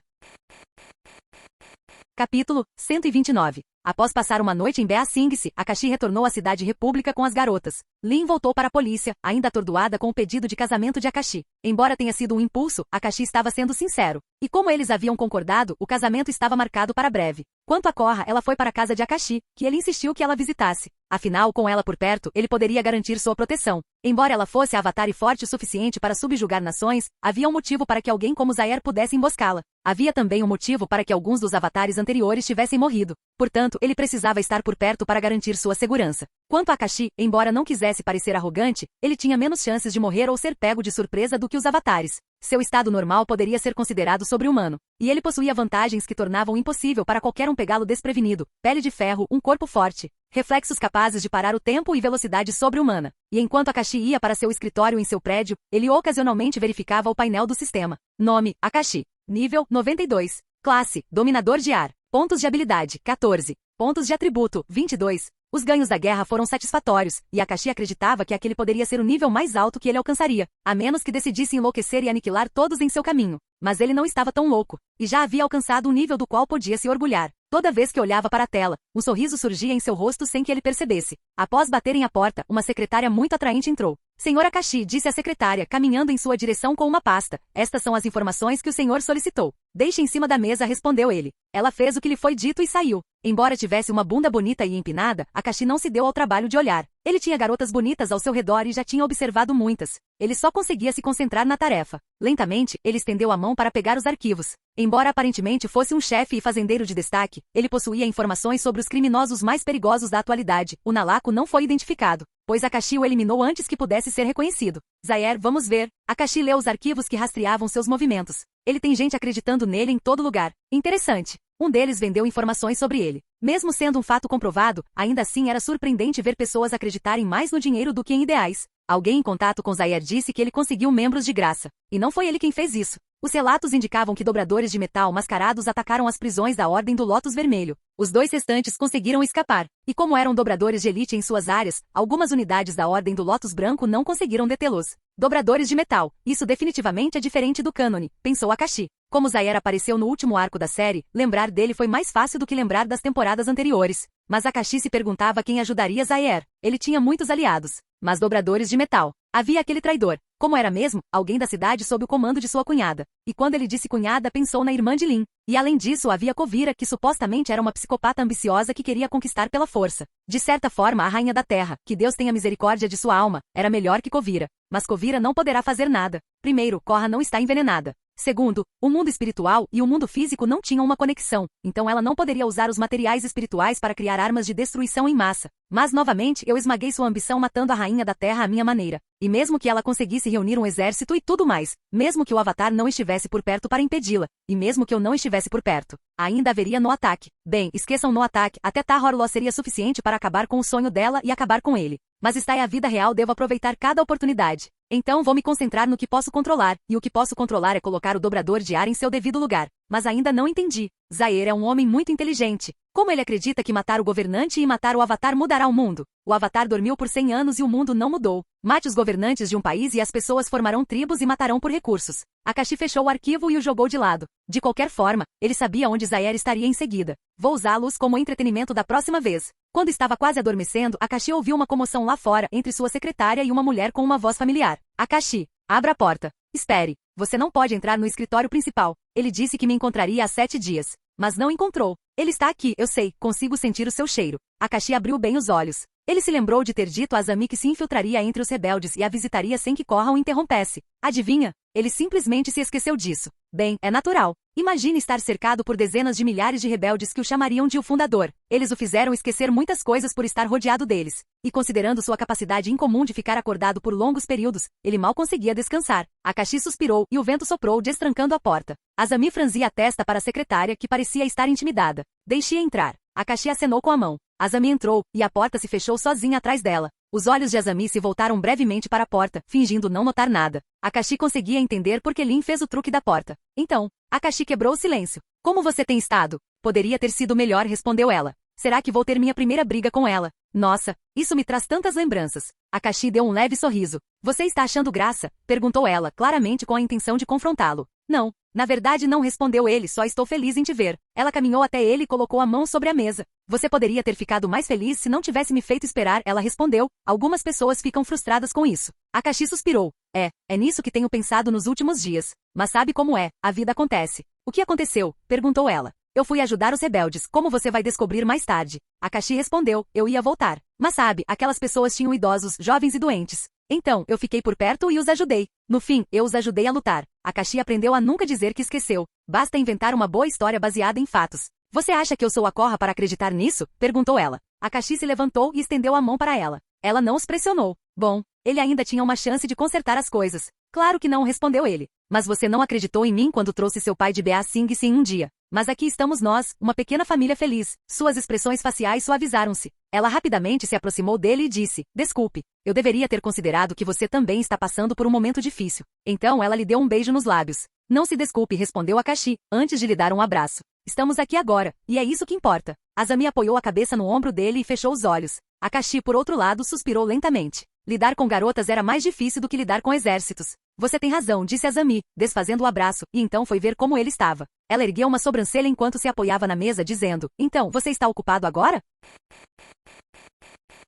Capítulo 129. Após passar uma noite em Ba Sing, Akashi retornou à cidade república com as garotas. Lin voltou para a polícia, ainda atordoada com o pedido de casamento de Akashi. Embora tenha sido um impulso, Akashi estava sendo sincero. E como eles haviam concordado, o casamento estava marcado para breve. Quanto a Korra, ela foi para a casa de Akashi, que ele insistiu que ela visitasse. Afinal, com ela por perto, ele poderia garantir sua proteção. Embora ela fosse avatar e forte o suficiente para subjugar nações, havia um motivo para que alguém como Zaer pudesse emboscá-la. Havia também um motivo para que alguns dos avatares anteriores tivessem morrido. Portanto, ele precisava estar por perto para garantir sua segurança. Quanto a Akashi, embora não quisesse parecer arrogante, ele tinha menos chances de morrer ou ser pego de surpresa do que os avatares. Seu estado normal poderia ser considerado sobre-humano. E ele possuía vantagens que tornavam impossível para qualquer um pegá-lo desprevenido. Pele de ferro, um corpo forte, reflexos capazes de parar o tempo e velocidade sobre-humana. E enquanto Akashi ia para seu escritório em seu prédio, ele ocasionalmente verificava o painel do sistema. Nome, Akashi. Nível, 92. Classe, Dominador de Ar. Pontos de habilidade, 14. Pontos de atributo, 22. Os ganhos da guerra foram satisfatórios, e Akashi acreditava que aquele poderia ser o nível mais alto que ele alcançaria, a menos que decidisse enlouquecer e aniquilar todos em seu caminho. Mas ele não estava tão louco, e já havia alcançado um nível do qual podia se orgulhar. Toda vez que olhava para a tela, um sorriso surgia em seu rosto sem que ele percebesse. Após baterem a porta, uma secretária muito atraente entrou. Senhor Akashi, disse a secretária, caminhando em sua direção com uma pasta. Estas são as informações que o senhor solicitou. Deixe em cima da mesa, respondeu ele. Ela fez o que lhe foi dito e saiu. Embora tivesse uma bunda bonita e empinada, Akashi não se deu ao trabalho de olhar. Ele tinha garotas bonitas ao seu redor e já tinha observado muitas. Ele só conseguia se concentrar na tarefa. Lentamente, ele estendeu a mão para pegar os arquivos. Embora aparentemente fosse um chefe e fazendeiro de destaque, ele possuía informações sobre os criminosos mais perigosos da atualidade. O Nalaco não foi identificado. pois Akashi o eliminou antes que pudesse ser reconhecido. Zaire, vamos ver. Akashi leu os arquivos que rastreavam seus movimentos. Ele tem gente acreditando nele em todo lugar. Interessante. Um deles vendeu informações sobre ele. Mesmo sendo um fato comprovado, ainda assim era surpreendente ver pessoas acreditarem mais no dinheiro do que em ideais. Alguém em contato com Zaire disse que ele conseguiu membros de graça. E não foi ele quem fez isso. Os relatos indicavam que dobradores de metal mascarados atacaram as prisões da Ordem do Lótus Vermelho. Os 2 restantes conseguiram escapar. E como eram dobradores de elite em suas áreas, algumas unidades da Ordem do Lótus Branco não conseguiram detê-los. Dobradores de metal. Isso definitivamente é diferente do cânone, pensou Akashi. Como Zaire apareceu no último arco da série, lembrar dele foi mais fácil do que lembrar das temporadas anteriores. Mas Akashi se perguntava quem ajudaria Zaire. Ele tinha muitos aliados. Mas dobradores de metal. Havia aquele traidor. Como era mesmo, alguém da cidade sob o comando de sua cunhada. E quando ele disse cunhada, pensou na irmã de Lin. E além disso, havia Kovira, que supostamente era uma psicopata ambiciosa que queria conquistar pela força. De certa forma, a rainha da terra, que Deus tenha misericórdia de sua alma, era melhor que Kovira. Mas Kovira não poderá fazer nada. Primeiro, Korra não está envenenada. Segundo, o mundo espiritual e o mundo físico não tinham uma conexão, então ela não poderia usar os materiais espirituais para criar armas de destruição em massa. Mas novamente eu esmaguei sua ambição matando a rainha da terra à minha maneira. E mesmo que ela conseguisse reunir um exército e tudo mais, mesmo que o Avatar não estivesse por perto para impedi-la, e mesmo que eu não estivesse por perto, ainda haveria no ataque. Bem, esqueçam no ataque, até Tahorlo seria suficiente para acabar com o sonho dela e acabar com ele. Mas está aí a vida real, devo aproveitar cada oportunidade. Então vou me concentrar no que posso controlar, e o que posso controlar é colocar o dobrador de ar em seu devido lugar. Mas ainda não entendi. Zaire é um homem muito inteligente. Como ele acredita que matar o governante e matar o Avatar mudará o mundo? O Avatar dormiu por 100 anos e o mundo não mudou. Mate os governantes de um país e as pessoas formarão tribos e matarão por recursos. Akashi fechou o arquivo e o jogou de lado. De qualquer forma, ele sabia onde Zaire estaria em seguida. Vou usá-los como entretenimento da próxima vez. Quando estava quase adormecendo, Akashi ouviu uma comoção lá fora entre sua secretária e uma mulher com uma voz familiar. Akashi, abra a porta. Espere. Você não pode entrar no escritório principal. Ele disse que me encontraria há 7 dias. Mas não encontrou. Ele está aqui, eu sei, consigo sentir o seu cheiro. Akashi abriu bem os olhos. Ele se lembrou de ter dito a Azami que se infiltraria entre os rebeldes e a visitaria sem que Korra o interrompesse. Adivinha? Ele simplesmente se esqueceu disso. Bem, é natural. Imagine estar cercado por dezenas de milhares de rebeldes que o chamariam de o fundador. Eles o fizeram esquecer muitas coisas por estar rodeado deles. E considerando sua capacidade incomum de ficar acordado por longos períodos, ele mal conseguia descansar. Akashi suspirou e o vento soprou, destrancando a porta. Azami franzia a testa para a secretária, que parecia estar intimidada. Deixe-a entrar. Akashi acenou com a mão. Azami entrou, e a porta se fechou sozinha atrás dela. Os olhos de Azami se voltaram brevemente para a porta, fingindo não notar nada. Akashi conseguia entender por que Lin fez o truque da porta. Então, Akashi quebrou o silêncio. Como você tem estado? Poderia ter sido melhor, respondeu ela. Será que vou ter minha primeira briga com ela? Nossa, isso me traz tantas lembranças. Akashi deu um leve sorriso. Você está achando graça? Perguntou ela, claramente com a intenção de confrontá-lo. Não, na verdade não, respondeu ele, só estou feliz em te ver. Ela caminhou até ele e colocou a mão sobre a mesa. Você poderia ter ficado mais feliz se não tivesse me feito esperar, ela respondeu. Algumas pessoas ficam frustradas com isso. Akashi suspirou. É nisso que tenho pensado nos últimos dias. Mas sabe como é, a vida acontece. O que aconteceu? Perguntou ela. Eu fui ajudar os rebeldes, como você vai descobrir mais tarde. Akashi respondeu, eu ia voltar. Mas sabe, aquelas pessoas tinham idosos, jovens e doentes. Então, eu fiquei por perto e os ajudei. No fim, eu os ajudei a lutar. Akashi aprendeu a nunca dizer que esqueceu. Basta inventar uma boa história baseada em fatos. Você acha que eu sou a Korra para acreditar nisso? Perguntou ela. Akashi se levantou e estendeu a mão para ela. Ela não os pressionou. Bom, ele ainda tinha uma chance de consertar as coisas. Claro que não, respondeu ele. Mas você não acreditou em mim quando trouxe seu pai de Bea Sing Sin um dia. Mas aqui estamos nós, uma pequena família feliz. Suas expressões faciais suavizaram-se. Ela rapidamente se aproximou dele e disse, desculpe, eu deveria ter considerado que você também está passando por um momento difícil. Então ela lhe deu um beijo nos lábios. Não se desculpe, respondeu Akashi, antes de lhe dar um abraço. Estamos aqui agora, e é isso que importa. Azami apoiou a cabeça no ombro dele e fechou os olhos. Akashi, por outro lado, suspirou lentamente. Lidar com garotas era mais difícil do que lidar com exércitos. Você tem razão, disse Azami, desfazendo o abraço, e então foi ver como ele estava. Ela ergueu uma sobrancelha enquanto se apoiava na mesa, dizendo, então, você está ocupado agora?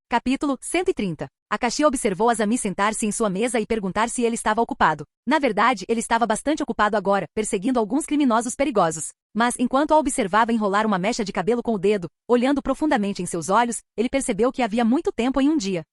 Capítulo 130. Akashi observou Azami sentar-se em sua mesa e perguntar se ele estava ocupado. Na verdade, ele estava bastante ocupado agora, perseguindo alguns criminosos perigosos. Mas, enquanto a observava enrolar uma mecha de cabelo com o dedo, olhando profundamente em seus olhos, ele percebeu que havia muito tempo em um dia.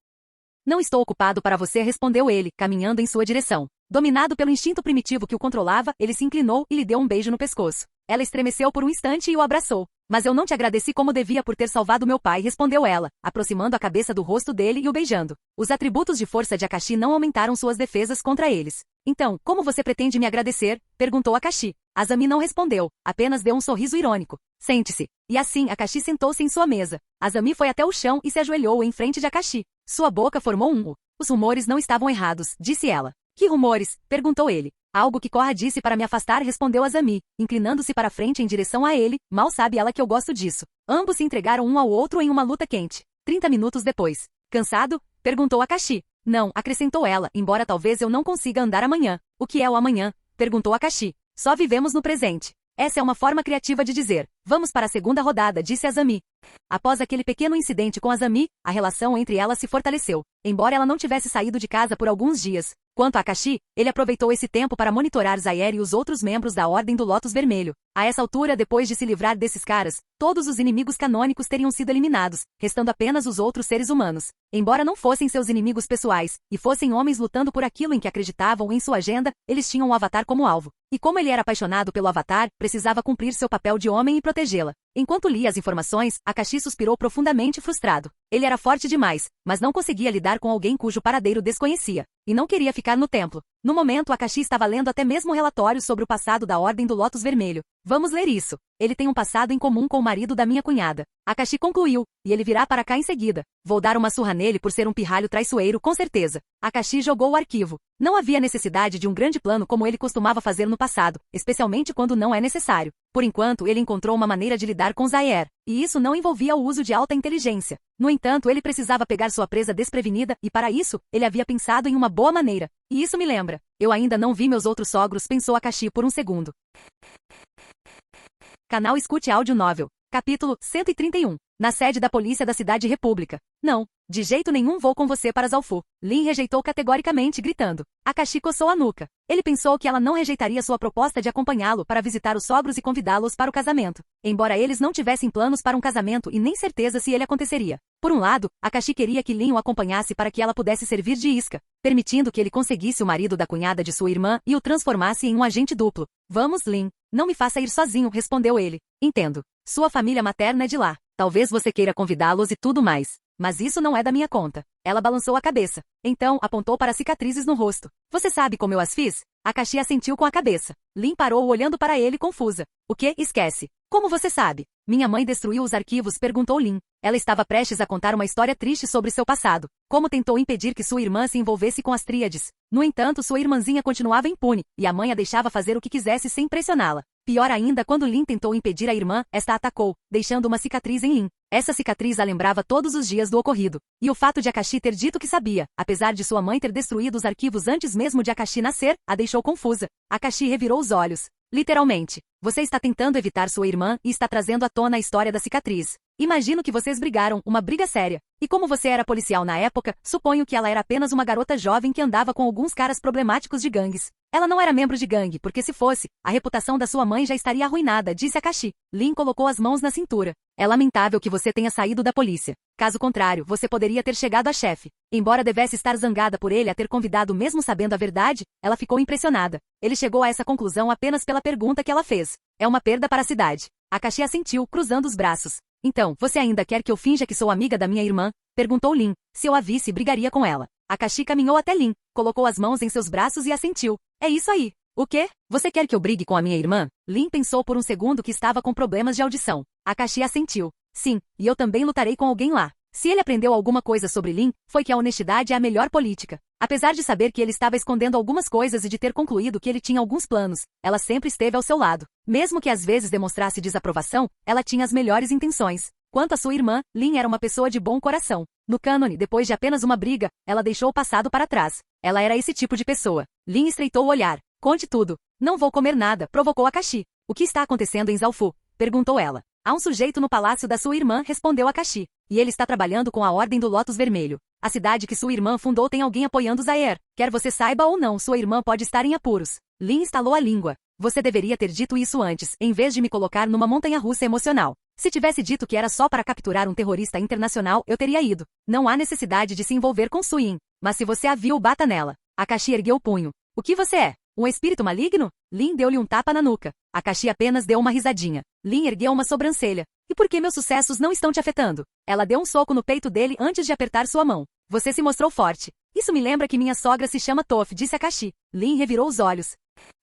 Não estou ocupado para você, respondeu ele, caminhando em sua direção. Dominado pelo instinto primitivo que o controlava, ele se inclinou e lhe deu um beijo no pescoço. Ela estremeceu por um instante e o abraçou. Mas eu não te agradeci como devia por ter salvado meu pai, respondeu ela, aproximando a cabeça do rosto dele e o beijando. Os atributos de força de Akashi não aumentaram suas defesas contra eles. Então, como você pretende me agradecer? Perguntou Akashi. Azami não respondeu, apenas deu um sorriso irônico. Sente-se. E assim, Akashi sentou-se em sua mesa. Azami foi até o chão e se ajoelhou em frente de Akashi. Sua boca formou um U. Os rumores não estavam errados, disse ela. Que rumores? Perguntou ele. Algo que Korra disse para me afastar, respondeu Azami, inclinando-se para frente em direção a ele. Mal sabe ela que eu gosto disso. Ambos se entregaram um ao outro em uma luta quente. 30 minutos depois. Cansado? Perguntou Akashi. Não, acrescentou ela, embora talvez eu não consiga andar amanhã. O que é o amanhã? Perguntou Akashi. Só vivemos no presente. Essa é uma forma criativa de dizer. Vamos para a segunda rodada, disse Azami. Após aquele pequeno incidente com Azami, a relação entre elas se fortaleceu, embora ela não tivesse saído de casa por alguns dias. Quanto a Akashi, ele aproveitou esse tempo para monitorar Zaire e os outros membros da Ordem do Lótus Vermelho. A essa altura, depois de se livrar desses caras, todos os inimigos canônicos teriam sido eliminados, restando apenas os outros seres humanos. Embora não fossem seus inimigos pessoais, e fossem homens lutando por aquilo em que acreditavam em sua agenda, eles tinham o Avatar como alvo. E como ele era apaixonado pelo Avatar, precisava cumprir seu papel de homem e protegê-la. Enquanto lia as informações, Akashi suspirou profundamente frustrado. Ele era forte demais, mas não conseguia lidar com alguém cujo paradeiro desconhecia. E não queria ficar no templo. No momento, Akashi estava lendo até mesmo relatórios sobre o passado da Ordem do Lótus Vermelho. Vamos ler isso. Ele tem um passado em comum com o marido da minha cunhada. Akashi concluiu, e ele virá para cá em seguida. Vou dar uma surra nele por ser um pirralho traiçoeiro, com certeza. Akashi jogou o arquivo. Não havia necessidade de um grande plano como ele costumava fazer no passado, especialmente quando não é necessário. Por enquanto, ele encontrou uma maneira de lidar com Zaire, e isso não envolvia o uso de alta inteligência. No entanto, ele precisava pegar sua presa desprevenida, e para isso, ele havia pensado em uma boa maneira. E isso me lembra. Eu ainda não vi meus outros sogros, pensou Akashi por um segundo. Canal Escute Áudio Novel. Capítulo 131. Na sede da polícia da Cidade República. Não, de jeito nenhum vou com você para Zalfu. Lin rejeitou categoricamente, gritando. Akashi coçou a nuca. Ele pensou que ela não rejeitaria sua proposta de acompanhá-lo para visitar os sogros e convidá-los para o casamento. Embora eles não tivessem planos para um casamento e nem certeza se ele aconteceria. Por um lado, Akashi queria que Lin o acompanhasse para que ela pudesse servir de isca, permitindo que ele conseguisse o marido da cunhada de sua irmã e o transformasse em um agente duplo. Vamos, Lin. Não me faça ir sozinho, respondeu ele. Entendo. Sua família materna é de lá. Talvez você queira convidá-los e tudo mais. Mas isso não é da minha conta. Ela balançou a cabeça. Então, apontou para as cicatrizes no rosto. Você sabe como eu as fiz? Akashi assentiu com a cabeça. Lin parou olhando para ele confusa. O que? Esquece. Como você sabe? Minha mãe destruiu os arquivos, perguntou Lin. Ela estava prestes a contar uma história triste sobre seu passado. Como tentou impedir que sua irmã se envolvesse com as tríades. No entanto, sua irmãzinha continuava impune, e a mãe a deixava fazer o que quisesse sem pressioná-la. Pior ainda, quando Lin tentou impedir a irmã, esta atacou, deixando uma cicatriz em Lin. Essa cicatriz a lembrava todos os dias do ocorrido. E o fato de Akashi ter dito que sabia, apesar de sua mãe ter destruído os arquivos antes mesmo de Akashi nascer, a deixou confusa. Akashi revirou os olhos. Literalmente. Você está tentando evitar sua irmã e está trazendo à tona a história da cicatriz. Imagino que vocês brigaram, uma briga séria. E como você era policial na época, suponho que ela era apenas uma garota jovem que andava com alguns caras problemáticos de gangues. Ela não era membro de gangue, porque se fosse, a reputação da sua mãe já estaria arruinada, disse Akashi. Lin colocou as mãos na cintura. É lamentável que você tenha saído da polícia. Caso contrário, você poderia ter chegado a chefe. Embora devesse estar zangada por ele a ter convidado mesmo sabendo a verdade, ela ficou impressionada. Ele chegou a essa conclusão apenas pela pergunta que ela fez. É uma perda para a cidade. Akashi assentiu, cruzando os braços. Então, você ainda quer que eu finja que sou amiga da minha irmã? Perguntou Lin. Se eu a visse, brigaria com ela. Akashi caminhou até Lin, colocou as mãos em seus braços e assentiu. É isso aí. O quê? Você quer que eu brigue com a minha irmã? Lin pensou por um segundo que estava com problemas de audição. Akashi assentiu. Sim, e eu também lutarei com alguém lá. Se ele aprendeu alguma coisa sobre Lin, foi que a honestidade é a melhor política. Apesar de saber que ele estava escondendo algumas coisas e de ter concluído que ele tinha alguns planos, ela sempre esteve ao seu lado. Mesmo que às vezes demonstrasse desaprovação, ela tinha as melhores intenções. Quanto à sua irmã, Lin era uma pessoa de bom coração. No cânone, depois de apenas uma briga, ela deixou o passado para trás. Ela era esse tipo de pessoa. Lin estreitou o olhar. Conte tudo. Não vou comer nada, provocou Akashi. O que está acontecendo em Zalfu? Perguntou ela. Há um sujeito no palácio da sua irmã, respondeu Akashi. E ele está trabalhando com a Ordem do Lótus Vermelho. A cidade que sua irmã fundou tem alguém apoiando Zaire. Quer você saiba ou não, sua irmã pode estar em apuros. Lin estalou a língua. Você deveria ter dito isso antes, em vez de me colocar numa montanha-russa emocional. Se tivesse dito que era só para capturar um terrorista internacional, eu teria ido. Não há necessidade de se envolver com Suyin. Mas se você a viu, bata nela. Akashi ergueu o punho. O que você é? Um espírito maligno? Lin deu-lhe um tapa na nuca. Akashi apenas deu uma risadinha. Lin ergueu uma sobrancelha. E por que meus sucessos não estão te afetando? Ela deu um soco no peito dele antes de apertar sua mão. Você se mostrou forte. Isso me lembra que minha sogra se chama Toph, disse Akashi. Lin revirou os olhos.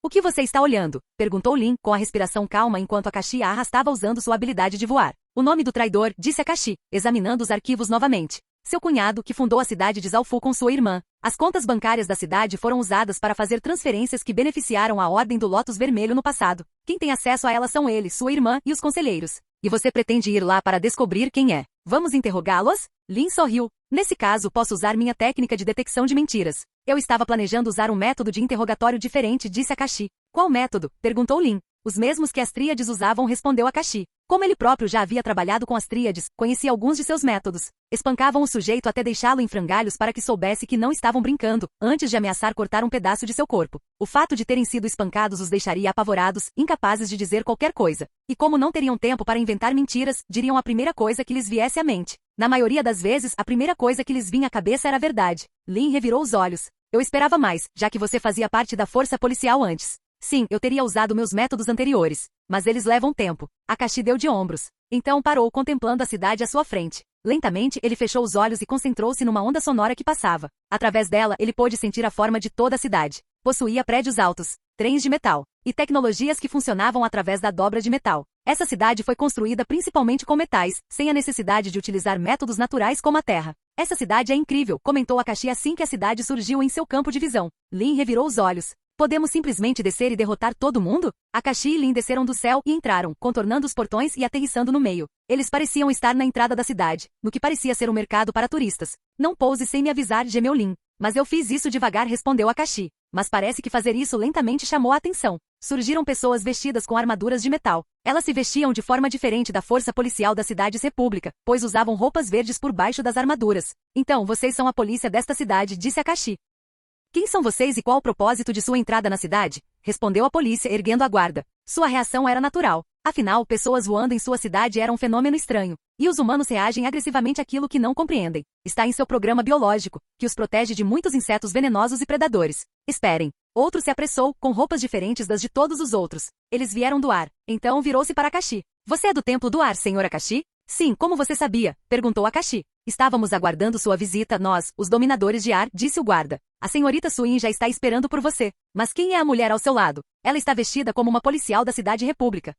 O que você está olhando? Perguntou Lin, com a respiração calma enquanto Akashi a arrastava usando sua habilidade de voar. O nome do traidor, disse Akashi, examinando os arquivos novamente. Seu cunhado, que fundou a cidade de Zalfu com sua irmã. As contas bancárias da cidade foram usadas para fazer transferências que beneficiaram a Ordem do Lótus Vermelho no passado. Quem tem acesso a ela são ele, sua irmã e os conselheiros. E você pretende ir lá para descobrir quem é? Vamos interrogá-los? Lin sorriu. Nesse caso, posso usar minha técnica de detecção de mentiras. Eu estava planejando usar um método de interrogatório diferente, disse Akashi. Qual método? Perguntou Lin. Os mesmos que as tríades usavam, respondeu Akashi. Como ele próprio já havia trabalhado com as tríades, conhecia alguns de seus métodos. Espancavam o sujeito até deixá-lo em frangalhos para que soubesse que não estavam brincando, antes de ameaçar cortar um pedaço de seu corpo. O fato de terem sido espancados os deixaria apavorados, incapazes de dizer qualquer coisa. E como não teriam tempo para inventar mentiras, diriam a primeira coisa que lhes viesse à mente. Na maioria das vezes, a primeira coisa que lhes vinha à cabeça era a verdade. Lin revirou os olhos. Eu esperava mais, já que você fazia parte da força policial antes. Sim, eu teria usado meus métodos anteriores. Mas eles levam tempo. Akashi deu de ombros. Então parou contemplando a cidade à sua frente. Lentamente, ele fechou os olhos e concentrou-se numa onda sonora que passava. Através dela, ele pôde sentir a forma de toda a cidade. Possuía prédios altos, trens de metal e tecnologias que funcionavam através da dobra de metal. Essa cidade foi construída principalmente com metais, sem a necessidade de utilizar métodos naturais como a terra. Essa cidade é incrível, comentou Akashi assim que a cidade surgiu em seu campo de visão. Lin revirou os olhos. Podemos simplesmente descer e derrotar todo mundo? Akashi e Lin desceram do céu e entraram, contornando os portões e aterrissando no meio. Eles pareciam estar na entrada da cidade, no que parecia ser um mercado para turistas. Não pouse sem me avisar, gemeu Lin. Mas eu fiz isso devagar, respondeu Akashi. Mas parece que fazer isso lentamente chamou a atenção. Surgiram pessoas vestidas com armaduras de metal. Elas se vestiam de forma diferente da força policial da cidade República, pois usavam roupas verdes por baixo das armaduras. Então, vocês são a polícia desta cidade, disse Akashi. Quem são vocês e qual o propósito de sua entrada na cidade? Respondeu a polícia, erguendo a guarda. Sua reação era natural. Afinal, pessoas voando em sua cidade era um fenômeno estranho. E os humanos reagem agressivamente àquilo que não compreendem. Está em seu programa biológico, que os protege de muitos insetos venenosos e predadores. Esperem. Outro se apressou, com roupas diferentes das de todos os outros. Eles vieram do ar. Então virou-se para Akashi. Você é do Templo do Ar, senhor Akashi? Sim, como você sabia? Perguntou Akashi. Estávamos aguardando sua visita, nós, os dominadores de ar, disse o guarda. A senhorita Suin já está esperando por você. Mas quem é a mulher ao seu lado? Ela está vestida como uma policial da cidade República.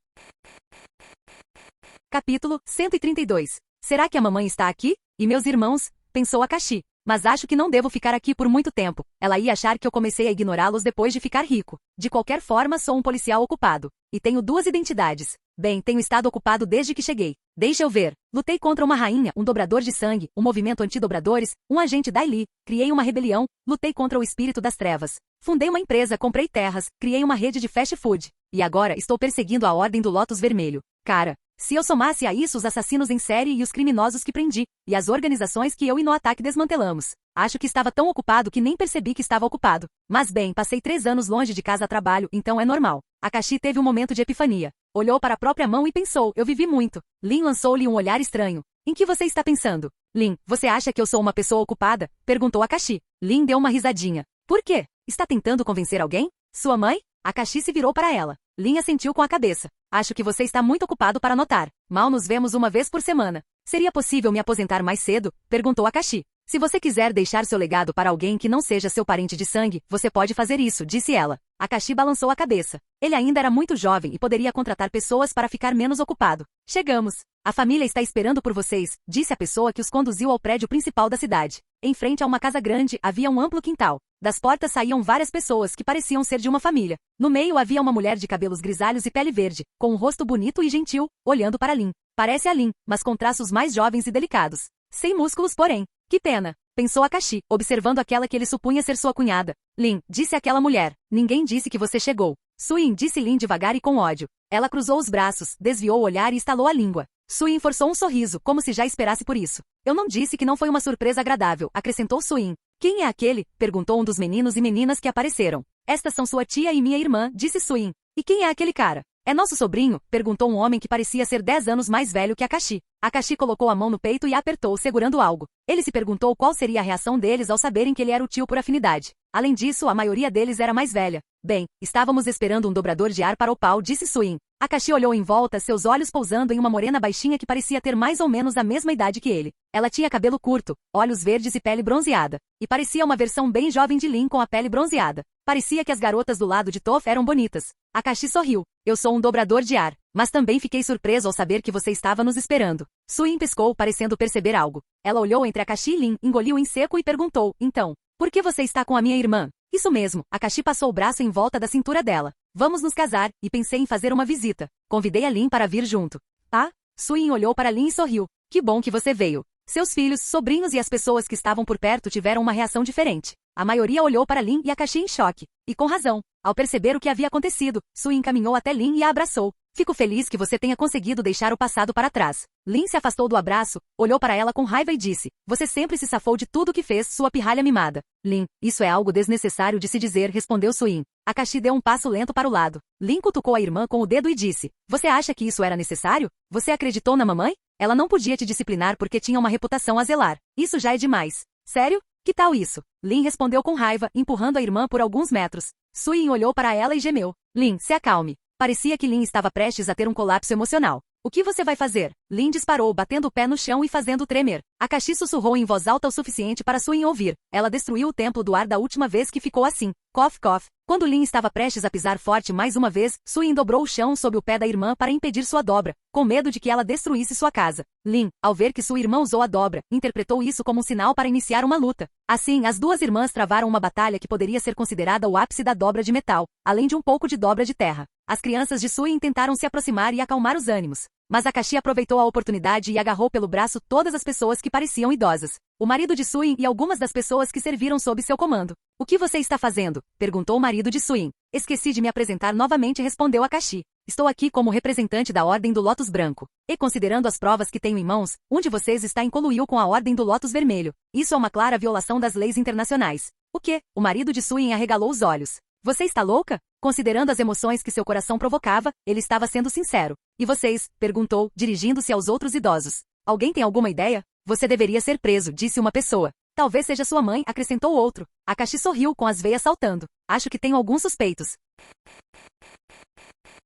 Capítulo 132. Será que a mamãe está aqui? E meus irmãos? Pensou Akashi. Mas acho que não devo ficar aqui por muito tempo. Ela ia achar que eu comecei a ignorá-los depois de ficar rico. De qualquer forma, sou um policial ocupado. E tenho 2 identidades. Bem, tenho estado ocupado desde que cheguei. Deixa eu ver. Lutei contra uma rainha, um dobrador de sangue, um movimento antidobradores, um agente Dai Li, criei uma rebelião, lutei contra o espírito das trevas. Fundei uma empresa, comprei terras, criei uma rede de fast food. E agora estou perseguindo a Ordem do Lótus Vermelho. Cara, se eu somasse a isso os assassinos em série e os criminosos que prendi, e as organizações que eu e no ataque desmantelamos. Acho que estava tão ocupado que nem percebi que estava ocupado. Mas bem, passei 3 anos longe de casa a trabalho, então é normal. Akashi teve um momento de epifania. Olhou para a própria mão e pensou, eu vivi muito. Lin lançou-lhe um olhar estranho. Em que você está pensando? Lin, você acha que eu sou uma pessoa ocupada? Perguntou Akashi. Lin deu uma risadinha. Por quê? Está tentando convencer alguém? Sua mãe? Akashi se virou para ela. Lin assentiu com a cabeça. Acho que você está muito ocupado para notar. Mal nos vemos uma vez por semana. Seria possível me aposentar mais cedo? Perguntou Akashi. Se você quiser deixar seu legado para alguém que não seja seu parente de sangue, você pode fazer isso, disse ela. Akashi balançou a cabeça. Ele ainda era muito jovem e poderia contratar pessoas para ficar menos ocupado. Chegamos. A família está esperando por vocês, disse a pessoa que os conduziu ao prédio principal da cidade. Em frente a uma casa grande, havia um amplo quintal. Das portas saíam várias pessoas que pareciam ser de uma família. No meio havia uma mulher de cabelos grisalhos e pele verde, com um rosto bonito e gentil, olhando para Lin. Parece a Lin, mas com traços mais jovens e delicados. Sem músculos, porém. Que pena, pensou Akashi, observando aquela que ele supunha ser sua cunhada. Lin, disse aquela mulher. Ninguém disse que você chegou. Suin, disse Lin devagar e com ódio. Ela cruzou os braços, desviou o olhar e estalou a língua. Suin forçou um sorriso, como se já esperasse por isso. Eu não disse que não foi uma surpresa agradável, acrescentou Suin. Quem é aquele? Perguntou um dos meninos e meninas que apareceram. Estas são sua tia e minha irmã, disse Suin. E quem é aquele cara? É nosso sobrinho? Perguntou um homem que parecia ser 10 anos mais velho que Akashi. Akashi colocou a mão no peito e a apertou, segurando algo. Ele se perguntou qual seria a reação deles ao saberem que ele era o tio por afinidade. Além disso, a maioria deles era mais velha. Bem, estávamos esperando um dobrador de ar para o pau, disse Suin. Akashi olhou em volta, seus olhos pousando em uma morena baixinha que parecia ter mais ou menos a mesma idade que ele. Ela tinha cabelo curto, olhos verdes e pele bronzeada. E parecia uma versão bem jovem de Lin com a pele bronzeada. Parecia que as garotas do lado de Toph eram bonitas. Akashi sorriu. Eu sou um dobrador de ar. Mas também fiquei surpreso ao saber que você estava nos esperando. Suin piscou, parecendo perceber algo. Ela olhou entre Akashi e Lin, engoliu em seco e perguntou, então, por que você está com a minha irmã? Isso mesmo, Akashi passou o braço em volta da cintura dela. Vamos nos casar, e pensei em fazer uma visita. Convidei a Lin para vir junto. Ah? Suin olhou para Lin e sorriu. Que bom que você veio. Seus filhos, sobrinhos e as pessoas que estavam por perto tiveram uma reação diferente. A maioria olhou para Lin e Akashi em choque. E com razão. Ao perceber o que havia acontecido, Suin caminhou até Lin e a abraçou. Fico feliz que você tenha conseguido deixar o passado para trás. Lin se afastou do abraço, olhou para ela com raiva e disse, você sempre se safou de tudo o que fez, sua pirralha mimada. Lin, isso é algo desnecessário de se dizer, respondeu Suin. Akashi deu um passo lento para o lado. Lin cutucou a irmã com o dedo e disse, você acha que isso era necessário? Você acreditou na mamãe? Ela não podia te disciplinar porque tinha uma reputação a zelar. Isso já é demais. Sério? Que tal isso? Lin respondeu com raiva, empurrando a irmã por alguns metros. Suin olhou para ela e gemeu. Lin, se acalme. Parecia que Lin estava prestes a ter um colapso emocional. O que você vai fazer? Lin disparou, batendo o pé no chão e fazendo tremer. Akashi sussurrou em voz alta o suficiente para Suin ouvir. Ela destruiu o templo do ar da última vez que ficou assim. Cough, cough. Quando Lin estava prestes a pisar forte mais uma vez, Suin dobrou o chão sob o pé da irmã para impedir sua dobra, com medo de que ela destruísse sua casa. Lin, ao ver que sua irmã usou a dobra, interpretou isso como um sinal para iniciar uma luta. Assim, as duas irmãs travaram uma batalha que poderia ser considerada o ápice da dobra de metal, além de um pouco de dobra de terra. As crianças de Suin tentaram se aproximar e acalmar os ânimos. Mas Akashi aproveitou a oportunidade e agarrou pelo braço todas as pessoas que pareciam idosas. O marido de Suin e algumas das pessoas que serviram sob seu comando. O que você está fazendo? Perguntou o marido de Suin. Esqueci de me apresentar novamente, respondeu Akashi. Estou aqui como representante da Ordem do Lótus Branco. E considerando as provas que tenho em mãos, um de vocês está em coluio com a Ordem do Lótus Vermelho. Isso é uma clara violação das leis internacionais. O quê? O marido de Suin arregalou os olhos. Você está louca? Considerando as emoções que seu coração provocava, ele estava sendo sincero. E vocês? Perguntou, dirigindo-se aos outros idosos. Alguém tem alguma ideia? Você deveria ser preso, disse uma pessoa. Talvez seja sua mãe, acrescentou outro. Akashi sorriu com as veias saltando. Acho que tenho alguns suspeitos.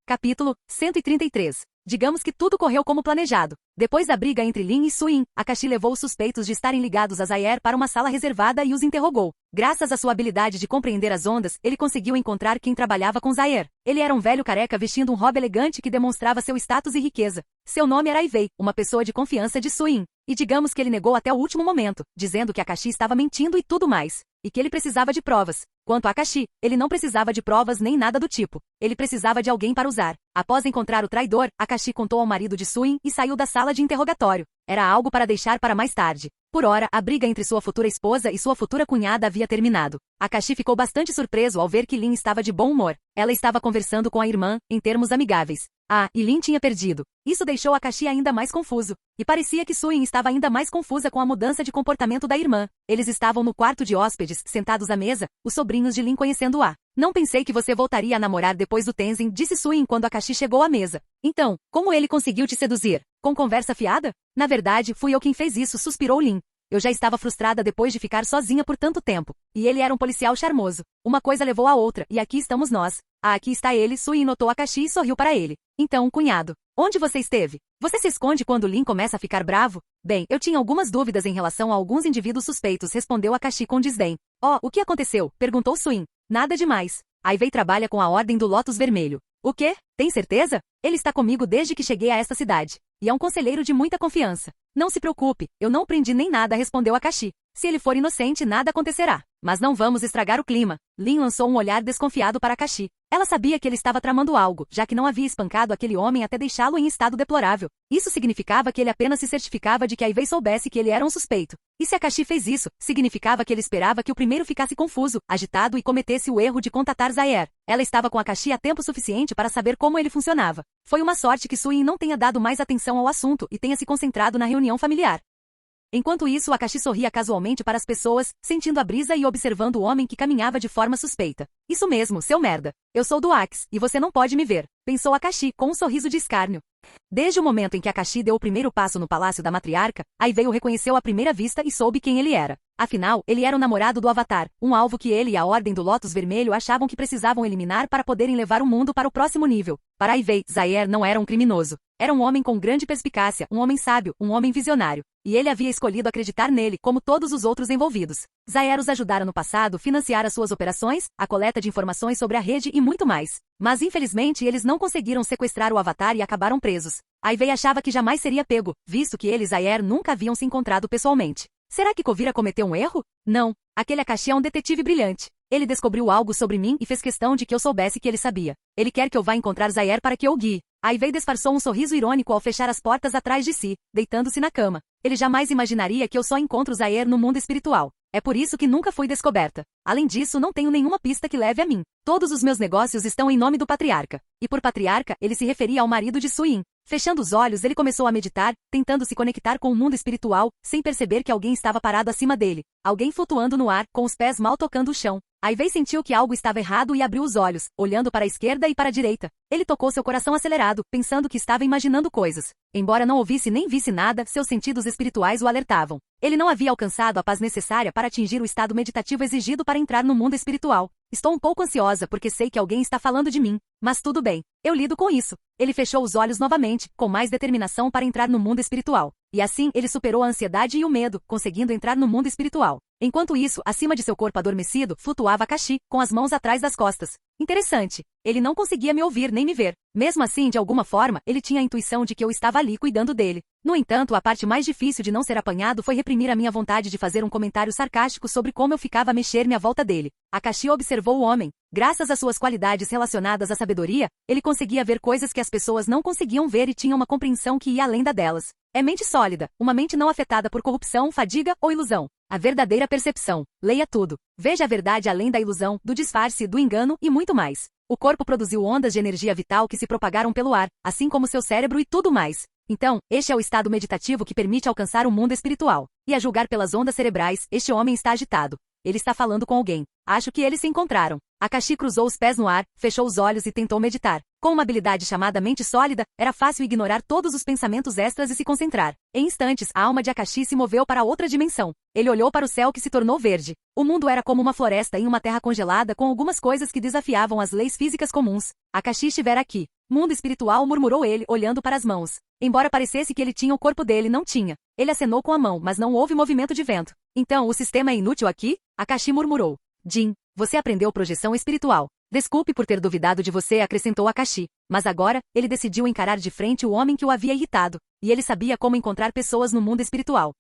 Capítulo 133. Digamos que tudo correu como planejado. Depois da briga entre Lin e Suin, Akashi levou os suspeitos de estarem ligados a Zaire para uma sala reservada e os interrogou. Graças à sua habilidade de compreender as ondas, ele conseguiu encontrar quem trabalhava com Zaire. Ele era um velho careca vestindo um robe elegante que demonstrava seu status e riqueza. Seu nome era Ivei, uma pessoa de confiança de Suin. E digamos que ele negou até o último momento, dizendo que Akashi estava mentindo e tudo mais. E que ele precisava de provas. Quanto a Akashi, ele não precisava de provas nem nada do tipo. Ele precisava de alguém para usar. Após encontrar o traidor, Akashi contou ao marido de Suin e saiu da sala de interrogatório. Era algo para deixar para mais tarde. Por ora, a briga entre sua futura esposa e sua futura cunhada havia terminado. Akashi ficou bastante surpreso ao ver que Lin estava de bom humor. Ela estava conversando com a irmã, em termos amigáveis. Ah, e Lin tinha perdido. Isso deixou Akashi ainda mais confuso. E parecia que Suin estava ainda mais confusa com a mudança de comportamento da irmã. Eles estavam no quarto de hóspedes, sentados à mesa, os sobrinhos de Lin conhecendo-a. Não pensei que você voltaria a namorar depois do Tenzin, disse Suin quando Akashi chegou à mesa. Então, como ele conseguiu te seduzir? Com conversa fiada? Na verdade, fui eu quem fez isso, suspirou Lin. Eu já estava frustrada depois de ficar sozinha por tanto tempo. E ele era um policial charmoso. Uma coisa levou a outra, e aqui estamos nós. Ah, aqui está ele, Suin notou Akashi e sorriu para ele. Então, cunhado, onde você esteve? Você se esconde quando Lin começa a ficar bravo? Bem, eu tinha algumas dúvidas em relação a alguns indivíduos suspeitos, respondeu Akashi com desdém. Oh, o que aconteceu? Perguntou Suin. Nada demais. Ivei trabalha com a Ordem do Lótus Vermelho. O quê? Tem certeza? Ele está comigo desde que cheguei a esta cidade. E é um conselheiro de muita confiança. Não se preocupe, eu não prendi nem nada, respondeu Akashi. Se ele for inocente, nada acontecerá. Mas não vamos estragar o clima. Lin lançou um olhar desconfiado para Akashi. Ela sabia que ele estava tramando algo, já que não havia espancado aquele homem até deixá-lo em estado deplorável. Isso significava que ele apenas se certificava de que a Ivei soubesse que ele era um suspeito. E se Akashi fez isso, significava que ele esperava que o primeiro ficasse confuso, agitado e cometesse o erro de contatar Zaire. Ela estava com Akashi há tempo suficiente para saber como ele funcionava. Foi uma sorte que Suin não tenha dado mais atenção ao assunto e tenha se concentrado na reunião familiar. Enquanto isso, Akashi sorria casualmente para as pessoas, sentindo a brisa e observando o homem que caminhava de forma suspeita. Isso mesmo, seu merda. Eu sou do Axe, e você não pode me ver, pensou Akashi com um sorriso de escárnio. Desde o momento em que Akashi deu o primeiro passo no palácio da matriarca, Aivei o reconheceu à primeira vista e soube quem ele era. Afinal, ele era o namorado do Avatar, um alvo que ele e a Ordem do Lótus Vermelho achavam que precisavam eliminar para poderem levar o mundo para o próximo nível. Para Aivei, Zaire não era um criminoso. Era um homem com grande perspicácia, um homem sábio, um homem visionário. E ele havia escolhido acreditar nele, como todos os outros envolvidos. Zaire os ajudara no passado, financiar as suas operações, a coleta de informações sobre a rede e muito mais. Mas infelizmente eles não conseguiram sequestrar o Avatar e acabaram presos. Aivei achava que jamais seria pego, visto que ele e Zaire nunca haviam se encontrado pessoalmente. Será que Kovira cometeu um erro? Não. Aquele Akashi é um detetive brilhante. Ele descobriu algo sobre mim e fez questão de que eu soubesse que ele sabia. Ele quer que eu vá encontrar Zaire para que eu o guie. Aivei disfarçou um sorriso irônico ao fechar as portas atrás de si, deitando-se na cama. Ele jamais imaginaria que eu só encontro Zaire no mundo espiritual. É por isso que nunca fui descoberta. Além disso, não tenho nenhuma pista que leve a mim. Todos os meus negócios estão em nome do patriarca. E por patriarca, ele se referia ao marido de Suyin. Fechando os olhos, ele começou a meditar, tentando se conectar com o mundo espiritual, sem perceber que alguém estava parado acima dele. Alguém flutuando no ar, com os pés mal tocando o chão. Aivei sentiu que algo estava errado e abriu os olhos, olhando para a esquerda e para a direita. Ele tocou seu coração acelerado, pensando que estava imaginando coisas. Embora não ouvisse nem visse nada, seus sentidos espirituais o alertavam. Ele não havia alcançado a paz necessária para atingir o estado meditativo exigido para entrar no mundo espiritual. Estou um pouco ansiosa porque sei que alguém está falando de mim, mas tudo bem. Eu lido com isso. Ele fechou os olhos novamente, com mais determinação para entrar no mundo espiritual. E assim, ele superou a ansiedade e o medo, conseguindo entrar no mundo espiritual. Enquanto isso, acima de seu corpo adormecido, flutuava Akashi, com as mãos atrás das costas. Interessante. Ele não conseguia me ouvir nem me ver. Mesmo assim, de alguma forma, ele tinha a intuição de que eu estava ali cuidando dele. No entanto, a parte mais difícil de não ser apanhado foi reprimir a minha vontade de fazer um comentário sarcástico sobre como eu ficava a mexer-me à volta dele. Akashi observou o homem. Graças às suas qualidades relacionadas à sabedoria, ele conseguia ver coisas que as pessoas não conseguiam ver e tinha uma compreensão que ia além da delas. É mente sólida, uma mente não afetada por corrupção, fadiga ou ilusão. A verdadeira percepção. Leia tudo. Veja a verdade além da ilusão, do disfarce, do engano e muito mais. O corpo produziu ondas de energia vital que se propagaram pelo ar, assim como seu cérebro e tudo mais. Então, este é o estado meditativo que permite alcançar o mundo espiritual. E a julgar pelas ondas cerebrais, este homem está agitado. Ele está falando com alguém. Acho que eles se encontraram. Akashi cruzou os pés no ar, fechou os olhos e tentou meditar. Com uma habilidade chamada mente sólida, era fácil ignorar todos os pensamentos extras e se concentrar. Em instantes, a alma de Akashi se moveu para outra dimensão. Ele olhou para o céu que se tornou verde. O mundo era como uma floresta em uma terra congelada com algumas coisas que desafiavam as leis físicas comuns. Akashi estivera aqui. Mundo espiritual, murmurou ele, olhando para as mãos. Embora parecesse que ele tinha o corpo dele, não tinha. Ele acenou com a mão, mas não houve movimento de vento. Então, o sistema é inútil aqui? Akashi murmurou. Jin, você aprendeu projeção espiritual. Desculpe por ter duvidado de você, acrescentou Akashi. Mas agora, ele decidiu encarar de frente o homem que o havia irritado. E ele sabia como encontrar pessoas no mundo espiritual.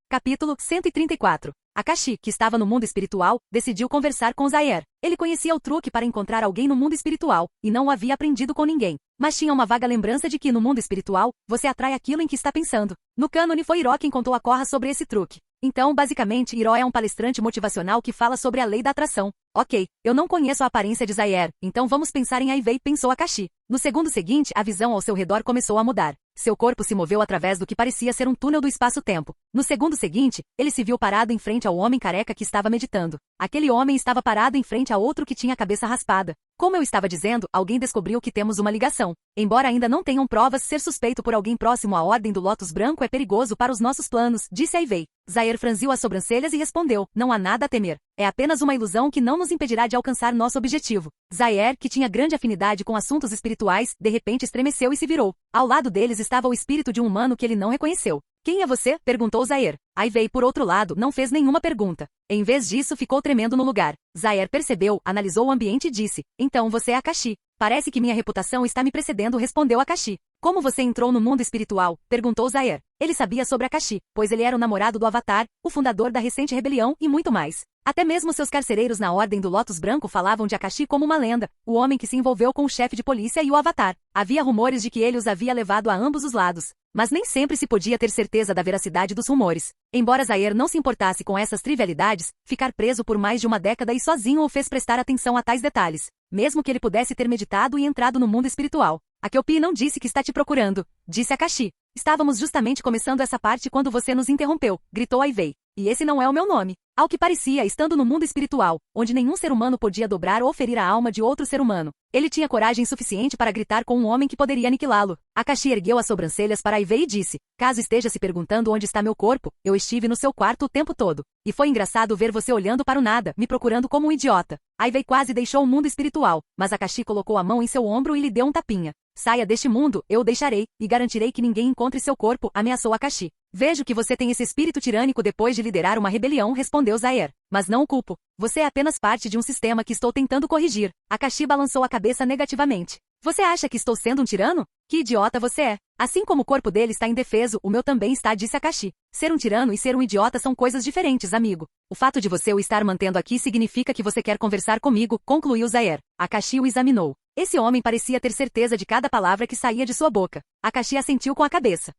Capítulo 134. Akashi, que estava no mundo espiritual, decidiu conversar com Zaire. Ele conhecia o truque para encontrar alguém no mundo espiritual, e não o havia aprendido com ninguém. Mas tinha uma vaga lembrança de que, no mundo espiritual, você atrai aquilo em que está pensando. No cânone foi Hiro quem contou a Korra sobre esse truque. Então, basicamente, Hiro é um palestrante motivacional que fala sobre a lei da atração. Ok, eu não conheço a aparência de Zaire, então vamos pensar em Aivei, pensou Akashi. No segundo seguinte, a visão ao seu redor começou a mudar. Seu corpo se moveu através do que parecia ser um túnel do espaço-tempo. No segundo seguinte, ele se viu parado em frente ao homem careca que estava meditando. Aquele homem estava parado em frente a outro que tinha a cabeça raspada. Como eu estava dizendo, alguém descobriu que temos uma ligação. Embora ainda não tenham provas, ser suspeito por alguém próximo à Ordem do Lótus Branco é perigoso para os nossos planos, disse Aivei. Zaire franziu as sobrancelhas e respondeu, não há nada a temer. É apenas uma ilusão que não nos impedirá de alcançar nosso objetivo. Zaire, que tinha grande afinidade com assuntos espirituais, de repente estremeceu e se virou. Ao lado deles estava o espírito de um humano que ele não reconheceu. Quem é você? Perguntou Zaire. Aivei, por outro lado, não fez nenhuma pergunta. Em vez disso, ficou tremendo no lugar. Zaire percebeu, analisou o ambiente e disse, então você é Akashi. Parece que minha reputação está me precedendo, respondeu Akashi. Como você entrou no mundo espiritual? Perguntou Zaire. Ele sabia sobre Akashi, pois ele era o namorado do Avatar, o fundador da recente rebelião e muito mais. Até mesmo seus carcereiros na Ordem do Lótus Branco falavam de Akashi como uma lenda, o homem que se envolveu com o chefe de polícia e o Avatar. Havia rumores de que ele os havia levado a ambos os lados. Mas nem sempre se podia ter certeza da veracidade dos rumores. Embora Zaire não se importasse com essas trivialidades, ficar preso por mais de uma década e sozinho o fez prestar atenção a tais detalhes, mesmo que ele pudesse ter meditado e entrado no mundo espiritual. A Kyopi não disse que está te procurando, disse Akashi. Estávamos justamente começando essa parte quando você nos interrompeu, gritou Aivei. E esse não é o meu nome. Ao que parecia, estando no mundo espiritual, onde nenhum ser humano podia dobrar ou ferir a alma de outro ser humano, ele tinha coragem suficiente para gritar com um homem que poderia aniquilá-lo. Akashi ergueu as sobrancelhas para Aivei e disse, caso esteja se perguntando onde está meu corpo, eu estive no seu quarto o tempo todo. E foi engraçado ver você olhando para o nada, me procurando como um idiota. Aivei quase deixou o mundo espiritual, mas Akashi colocou a mão em seu ombro e lhe deu um tapinha. Saia deste mundo, eu o deixarei, e garantirei que ninguém encontre seu corpo, ameaçou Akashi. Vejo que você tem esse espírito tirânico depois de liderar uma rebelião, respondeu Zaer. Mas não o culpo. Você é apenas parte de um sistema que estou tentando corrigir. Akashi balançou a cabeça negativamente. Você acha que estou sendo um tirano? Que idiota você é. Assim como o corpo dele está indefeso, o meu também está, disse Akashi. Ser um tirano e ser um idiota são coisas diferentes, amigo. O fato de você o estar mantendo aqui significa que você quer conversar comigo, concluiu Zaer. Akashi o examinou. Esse homem parecia ter certeza de cada palavra que saía de sua boca. Akashi assentiu com a cabeça.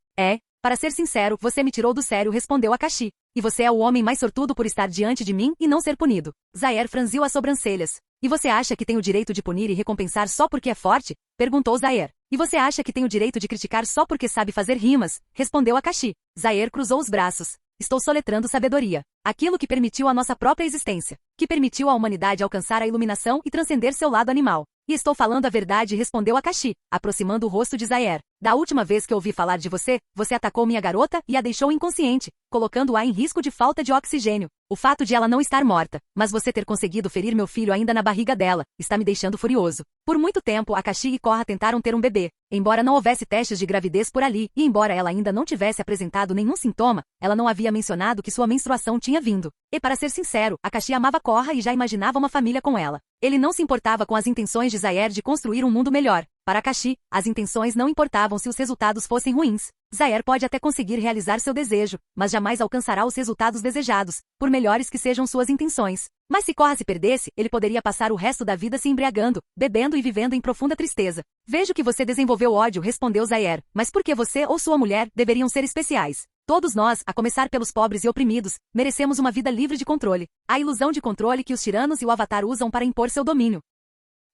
Para ser sincero, você me tirou do sério, respondeu Akashi. E você é o homem mais sortudo por estar diante de mim e não ser punido. Zaer franziu as sobrancelhas. E você acha que tem o direito de punir e recompensar só porque é forte? Perguntou Zaer. E você acha que tem o direito de criticar só porque sabe fazer rimas? Respondeu Akashi. Zaer cruzou os braços. Estou soletrando sabedoria. Aquilo que permitiu a nossa própria existência. Que permitiu à humanidade alcançar a iluminação e transcender seu lado animal. E estou falando a verdade, respondeu Akashi, aproximando o rosto de Zaer. Da última vez que ouvi falar de você, você atacou minha garota e a deixou inconsciente, colocando-a em risco de falta de oxigênio. O fato de ela não estar morta, mas você ter conseguido ferir meu filho ainda na barriga dela, está me deixando furioso. Por muito tempo, Akashi e Korra tentaram ter um bebê. Embora não houvesse testes de gravidez por ali, e embora ela ainda não tivesse apresentado nenhum sintoma, ela não havia mencionado que sua menstruação tinha vindo. E para ser sincero, Akashi amava Korra e já imaginava uma família com ela. Ele não se importava com as intenções de Zaer de construir um mundo melhor. Para Akashi, as intenções não importavam se os resultados fossem ruins. Zaer pode até conseguir realizar seu desejo, mas jamais alcançará os resultados desejados, por melhores que sejam suas intenções. Mas se Korra se perdesse, ele poderia passar o resto da vida se embriagando, bebendo e vivendo em profunda tristeza. Vejo que você desenvolveu ódio, respondeu Zaer, mas por que você ou sua mulher deveriam ser especiais? Todos nós, a começar pelos pobres e oprimidos, merecemos uma vida livre de controle. A ilusão de controle que os tiranos e o Avatar usam para impor seu domínio.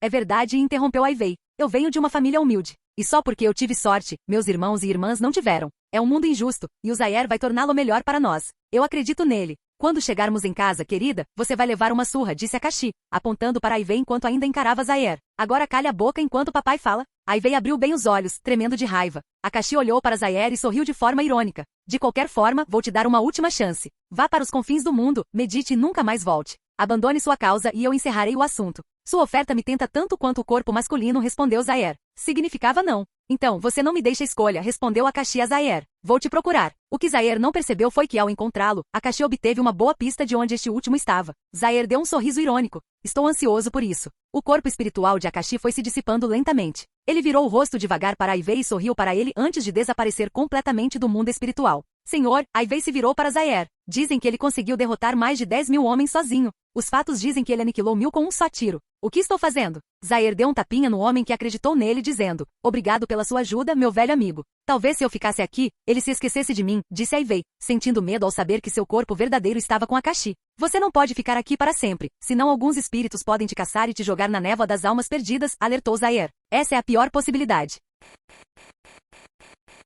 É verdade, interrompeu Aivei. Eu venho de uma família humilde. E só porque eu tive sorte, meus irmãos e irmãs não tiveram. É um mundo injusto, e o Zaer vai torná-lo melhor para nós. Eu acredito nele. Quando chegarmos em casa, querida, você vai levar uma surra, disse Akashi, apontando para Aivei enquanto ainda encarava Zaer. Agora calhe a boca enquanto papai fala. Aivei abriu bem os olhos, tremendo de raiva. Akashi olhou para Zaer e sorriu de forma irônica. De qualquer forma, vou te dar uma última chance. Vá para os confins do mundo, medite e nunca mais volte. Abandone sua causa e eu encerrarei o assunto. Sua oferta me tenta tanto quanto o corpo masculino, respondeu Zaer. Significava não. Então, você não me deixa escolha, respondeu Akashi a Zaer. Vou te procurar. O que Zaer não percebeu foi que ao encontrá-lo, Akashi obteve uma boa pista de onde este último estava. Zaer deu um sorriso irônico. Estou ansioso por isso. O corpo espiritual de Akashi foi se dissipando lentamente. Ele virou o rosto devagar para Aivei e sorriu para ele antes de desaparecer completamente do mundo espiritual. Senhor, Aivei se virou para Zaer. Dizem que ele conseguiu derrotar mais de 10.000 homens sozinho. Os fatos dizem que ele aniquilou 1.000 com um só tiro. O que estou fazendo? Zaer deu um tapinha no homem que acreditou nele dizendo, obrigado pela sua ajuda, meu velho amigo. Talvez se eu ficasse aqui, ele se esquecesse de mim, disse Aivei, sentindo medo ao saber que seu corpo verdadeiro estava com Akashi. Você não pode ficar aqui para sempre, senão alguns espíritos podem te caçar e te jogar na névoa das almas perdidas, alertou Zaer. Essa é a pior possibilidade.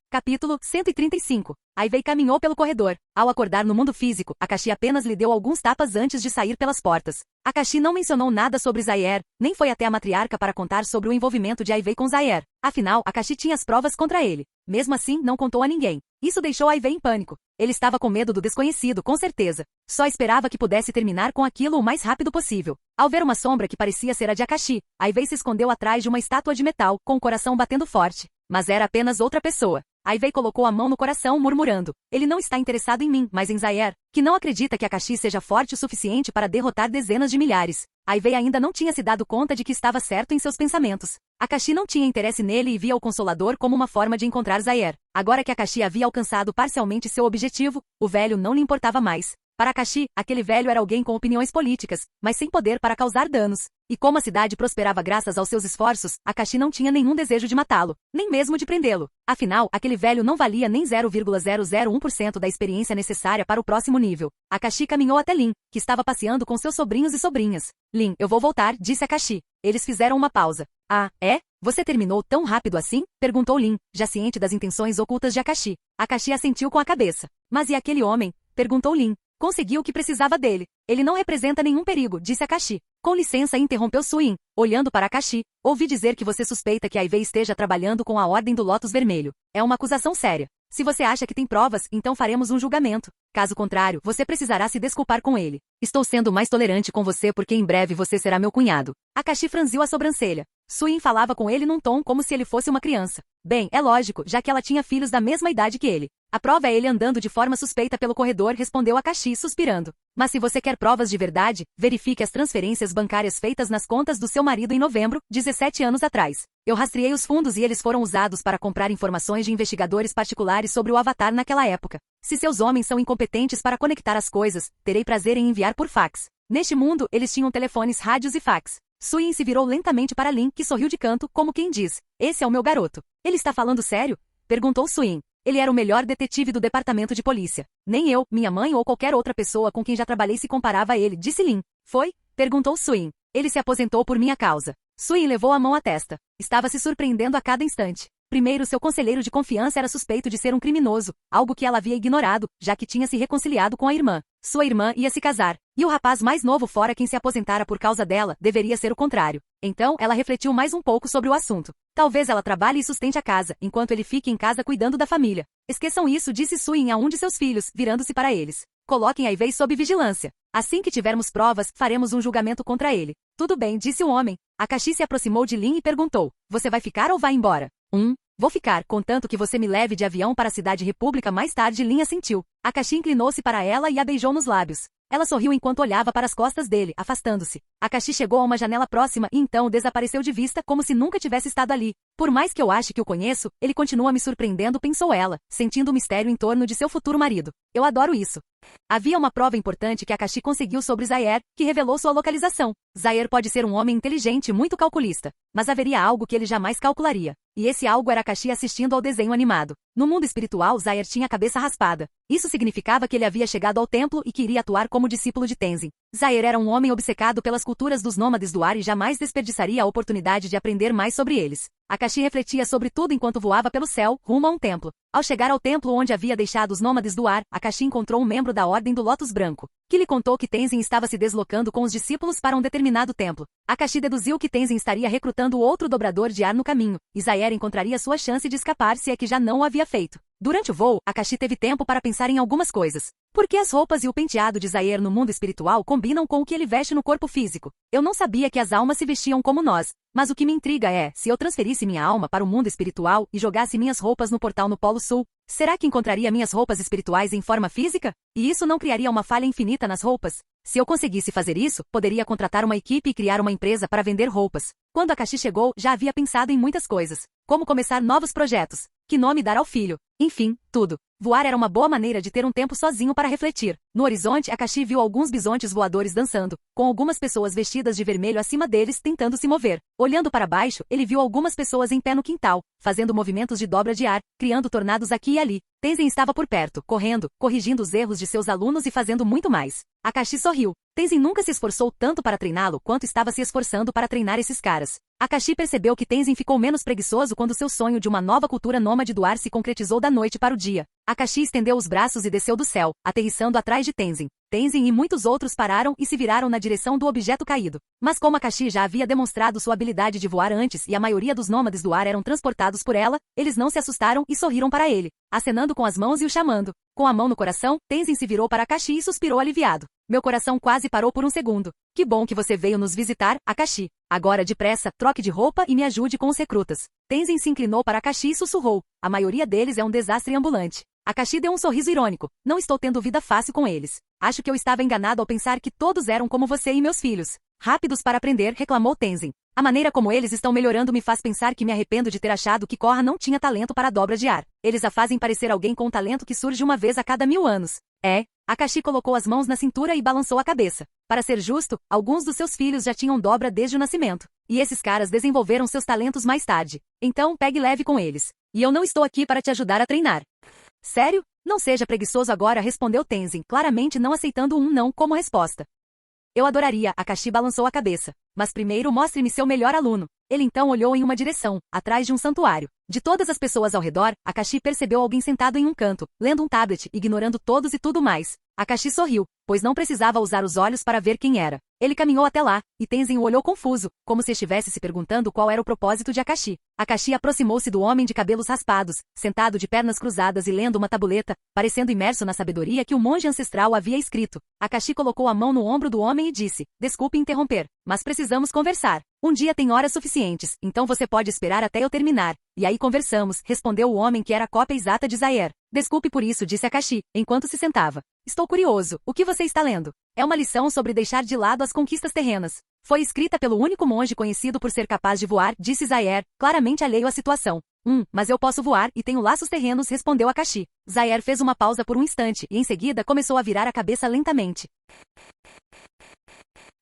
Capítulo 135. Aivei caminhou pelo corredor. Ao acordar no mundo físico, Akashi apenas lhe deu alguns tapas antes de sair pelas portas. Akashi não mencionou nada sobre Zaer, nem foi até a matriarca para contar sobre o envolvimento de Aivei com Zaer. Afinal, Akashi tinha as provas contra ele. Mesmo assim, não contou a ninguém. Isso deixou Aivei em pânico. Ele estava com medo do desconhecido, com certeza. Só esperava que pudesse terminar com aquilo o mais rápido possível. Ao ver uma sombra que parecia ser a de Akashi, Aivei se escondeu atrás de uma estátua de metal, com o coração batendo forte. Mas era apenas outra pessoa. Aivei colocou a mão no coração, murmurando. Ele não está interessado em mim, mas em Zaer, que não acredita que Akashi seja forte o suficiente para derrotar dezenas de milhares. Aivei ainda não tinha se dado conta de que estava certo em seus pensamentos. Akashi não tinha interesse nele e via o Consolador como uma forma de encontrar Zaer. Agora que Akashi havia alcançado parcialmente seu objetivo, o velho não lhe importava mais. Para Akashi, aquele velho era alguém com opiniões políticas, mas sem poder para causar danos. E como a cidade prosperava graças aos seus esforços, Akashi não tinha nenhum desejo de matá-lo, nem mesmo de prendê-lo. Afinal, aquele velho não valia nem 0,001% da experiência necessária para o próximo nível. Akashi caminhou até Lin, que estava passeando com seus sobrinhos e sobrinhas. Lin, eu vou voltar, disse Akashi. Eles fizeram uma pausa. Ah, é? Você terminou tão rápido assim? Perguntou Lin, já ciente das intenções ocultas de Akashi. Akashi assentiu com a cabeça. Mas e aquele homem? Perguntou Lin. Conseguiu o que precisava dele. Ele não representa nenhum perigo, disse Akashi. Com licença, interrompeu Suin, olhando para Akashi. Ouvi dizer que você suspeita que Ivy esteja trabalhando com a Ordem do Lótus Vermelho. É uma acusação séria. Se você acha que tem provas, então faremos um julgamento. Caso contrário, você precisará se desculpar com ele. Estou sendo mais tolerante com você porque em breve você será meu cunhado. Akashi franziu a sobrancelha. Suin falava com ele num tom como se ele fosse uma criança. Bem, é lógico, já que ela tinha filhos da mesma idade que ele. A prova é ele andando de forma suspeita pelo corredor, respondeu Akashi suspirando. Mas se você quer provas de verdade, verifique as transferências bancárias feitas nas contas do seu marido em novembro, 17 anos atrás. Eu rastreei os fundos e eles foram usados para comprar informações de investigadores particulares sobre o Avatar naquela época. Se seus homens são incompetentes para conectar as coisas, terei prazer em enviar por fax. Neste mundo, eles tinham telefones, rádios e fax. Suin se virou lentamente para Lin, que sorriu de canto, como quem diz, esse é o meu garoto. Ele está falando sério? Perguntou Suin. Ele era o melhor detetive do departamento de polícia. Nem eu, minha mãe ou qualquer outra pessoa com quem já trabalhei se comparava a ele, disse Lin. Foi? Perguntou Suin. Ele se aposentou por minha causa. Suin levou a mão à testa. Estava se surpreendendo a cada instante. Primeiro, seu conselheiro de confiança era suspeito de ser um criminoso, algo que ela havia ignorado, já que tinha se reconciliado com a irmã. Sua irmã ia se casar, e o rapaz mais novo fora quem se aposentara por causa dela, deveria ser o contrário. Então, ela refletiu mais um pouco sobre o assunto. Talvez ela trabalhe e sustente a casa, enquanto ele fique em casa cuidando da família. Esqueçam isso, disse Suin a um de seus filhos, virando-se para eles. Coloquem a Ivy sob vigilância. Assim que tivermos provas, faremos um julgamento contra ele. Tudo bem, disse o homem. Akashi se aproximou de Lin e perguntou, você vai ficar ou vai embora? Vou ficar, contanto que você me leve de avião para a Cidade República. Mais tarde Lin assentiu. Akashi inclinou-se para ela e a beijou nos lábios. Ela sorriu enquanto olhava para as costas dele, afastando-se. Akashi chegou a uma janela próxima e então desapareceu de vista como se nunca tivesse estado ali. Por mais que eu ache que o conheço, ele continua me surpreendendo, pensou ela, sentindo o mistério em torno de seu futuro marido. Eu adoro isso. Havia uma prova importante que Akashi conseguiu sobre Zaire, que revelou sua localização. Zaire pode ser um homem inteligente e muito calculista, mas haveria algo que ele jamais calcularia. E esse algo era Akashi assistindo ao desenho animado. No mundo espiritual, Zaire tinha a cabeça raspada. Isso significava que ele havia chegado ao templo e que iria atuar como discípulo de Tenzin. Zaire era um homem obcecado pelas culturas dos nômades do ar e jamais desperdiçaria a oportunidade de aprender mais sobre eles. Akashi refletia sobre tudo enquanto voava pelo céu, rumo a um templo. Ao chegar ao templo onde havia deixado os nômades do ar, Akashi encontrou um membro da Ordem do Lótus Branco, que lhe contou que Tenzin estava se deslocando com os discípulos para um determinado templo. Akashi deduziu que Tenzin estaria recrutando outro dobrador de ar no caminho, e Zaire encontraria sua chance de escapar se é que já não o havia feito. Durante o voo, Akashi teve tempo para pensar em algumas coisas. Por que as roupas e o penteado de Zaire no mundo espiritual combinam com o que ele veste no corpo físico? Eu não sabia que as almas se vestiam como nós. Mas o que me intriga é, se eu transferisse minha alma para o mundo espiritual e jogasse minhas roupas no portal no Polo Sul, será que encontraria minhas roupas espirituais em forma física? E isso não criaria uma falha infinita nas roupas? Se eu conseguisse fazer isso, poderia contratar uma equipe e criar uma empresa para vender roupas. Quando Akashi chegou, já havia pensado em muitas coisas. Como começar novos projetos? Que nome dar ao filho? Enfim, tudo. Voar era uma boa maneira de ter um tempo sozinho para refletir. No horizonte, Akashi viu alguns bisontes voadores dançando, com algumas pessoas vestidas de vermelho acima deles tentando se mover. Olhando para baixo, ele viu algumas pessoas em pé no quintal, fazendo movimentos de dobra de ar, criando tornados aqui e ali. Tenzin estava por perto, correndo, corrigindo os erros de seus alunos e fazendo muito mais. Akashi sorriu. Tenzin nunca se esforçou tanto para treiná-lo quanto estava se esforçando para treinar esses caras. Akashi percebeu que Tenzin ficou menos preguiçoso quando seu sonho de uma nova cultura nômade do ar se concretizou da noite para o dia. Akashi estendeu os braços e desceu do céu, aterrissando atrás de Tenzin. Tenzin e muitos outros pararam e se viraram na direção do objeto caído. Mas como Akashi já havia demonstrado sua habilidade de voar antes e a maioria dos nômades do ar eram transportados por ela, eles não se assustaram e sorriram para ele, acenando com as mãos e o chamando. Com a mão no coração, Tenzin se virou para Akashi e suspirou aliviado. Meu coração quase parou por um segundo. Que bom que você veio nos visitar, Akashi. Agora depressa, troque de roupa e me ajude com os recrutas. Tenzin se inclinou para Akashi e sussurrou. A maioria deles é um desastre ambulante. Akashi deu um sorriso irônico. Não estou tendo vida fácil com eles. Acho que eu estava enganado ao pensar que todos eram como você e meus filhos. Rápidos para aprender, reclamou Tenzin. A maneira como eles estão melhorando me faz pensar que me arrependo de ter achado que Korra não tinha talento para a dobra de ar. Eles a fazem parecer alguém com um talento que surge uma vez a cada 1000 anos. É, Akashi colocou as mãos na cintura e balançou a cabeça. Para ser justo, alguns dos seus filhos já tinham dobra desde o nascimento. E esses caras desenvolveram seus talentos mais tarde. Então pegue leve com eles. E eu não estou aqui para te ajudar a treinar. Sério? Não seja preguiçoso agora, respondeu Tenzin, claramente não aceitando um não como resposta. Eu adoraria, Akashi balançou a cabeça. Mas primeiro mostre-me seu melhor aluno. Ele então olhou em uma direção, atrás de um santuário. De todas as pessoas ao redor, Akashi percebeu alguém sentado em um canto, lendo um tablet, ignorando todos e tudo mais. Akashi sorriu, pois não precisava usar os olhos para ver quem era. Ele caminhou até lá, e Tenzin o olhou confuso, como se estivesse se perguntando qual era o propósito de Akashi. Akashi aproximou-se do homem de cabelos raspados, sentado de pernas cruzadas e lendo uma tabuleta, parecendo imerso na sabedoria que o monge ancestral havia escrito. Akashi colocou a mão no ombro do homem e disse, desculpe interromper, mas precisamos conversar. Um dia tem horas suficientes, então você pode esperar até eu terminar. E aí conversamos, respondeu o homem que era a cópia exata de Zaire. Desculpe por isso, disse Akashi, enquanto se sentava. Estou curioso, o que você está lendo? É uma lição sobre deixar de lado as conquistas terrenas. Foi escrita pelo único monge conhecido por ser capaz de voar, disse Zaire, claramente alheio à situação. Mas eu posso voar e tenho laços terrenos, respondeu Akashi. Zaire fez uma pausa por um instante e em seguida começou a virar a cabeça lentamente.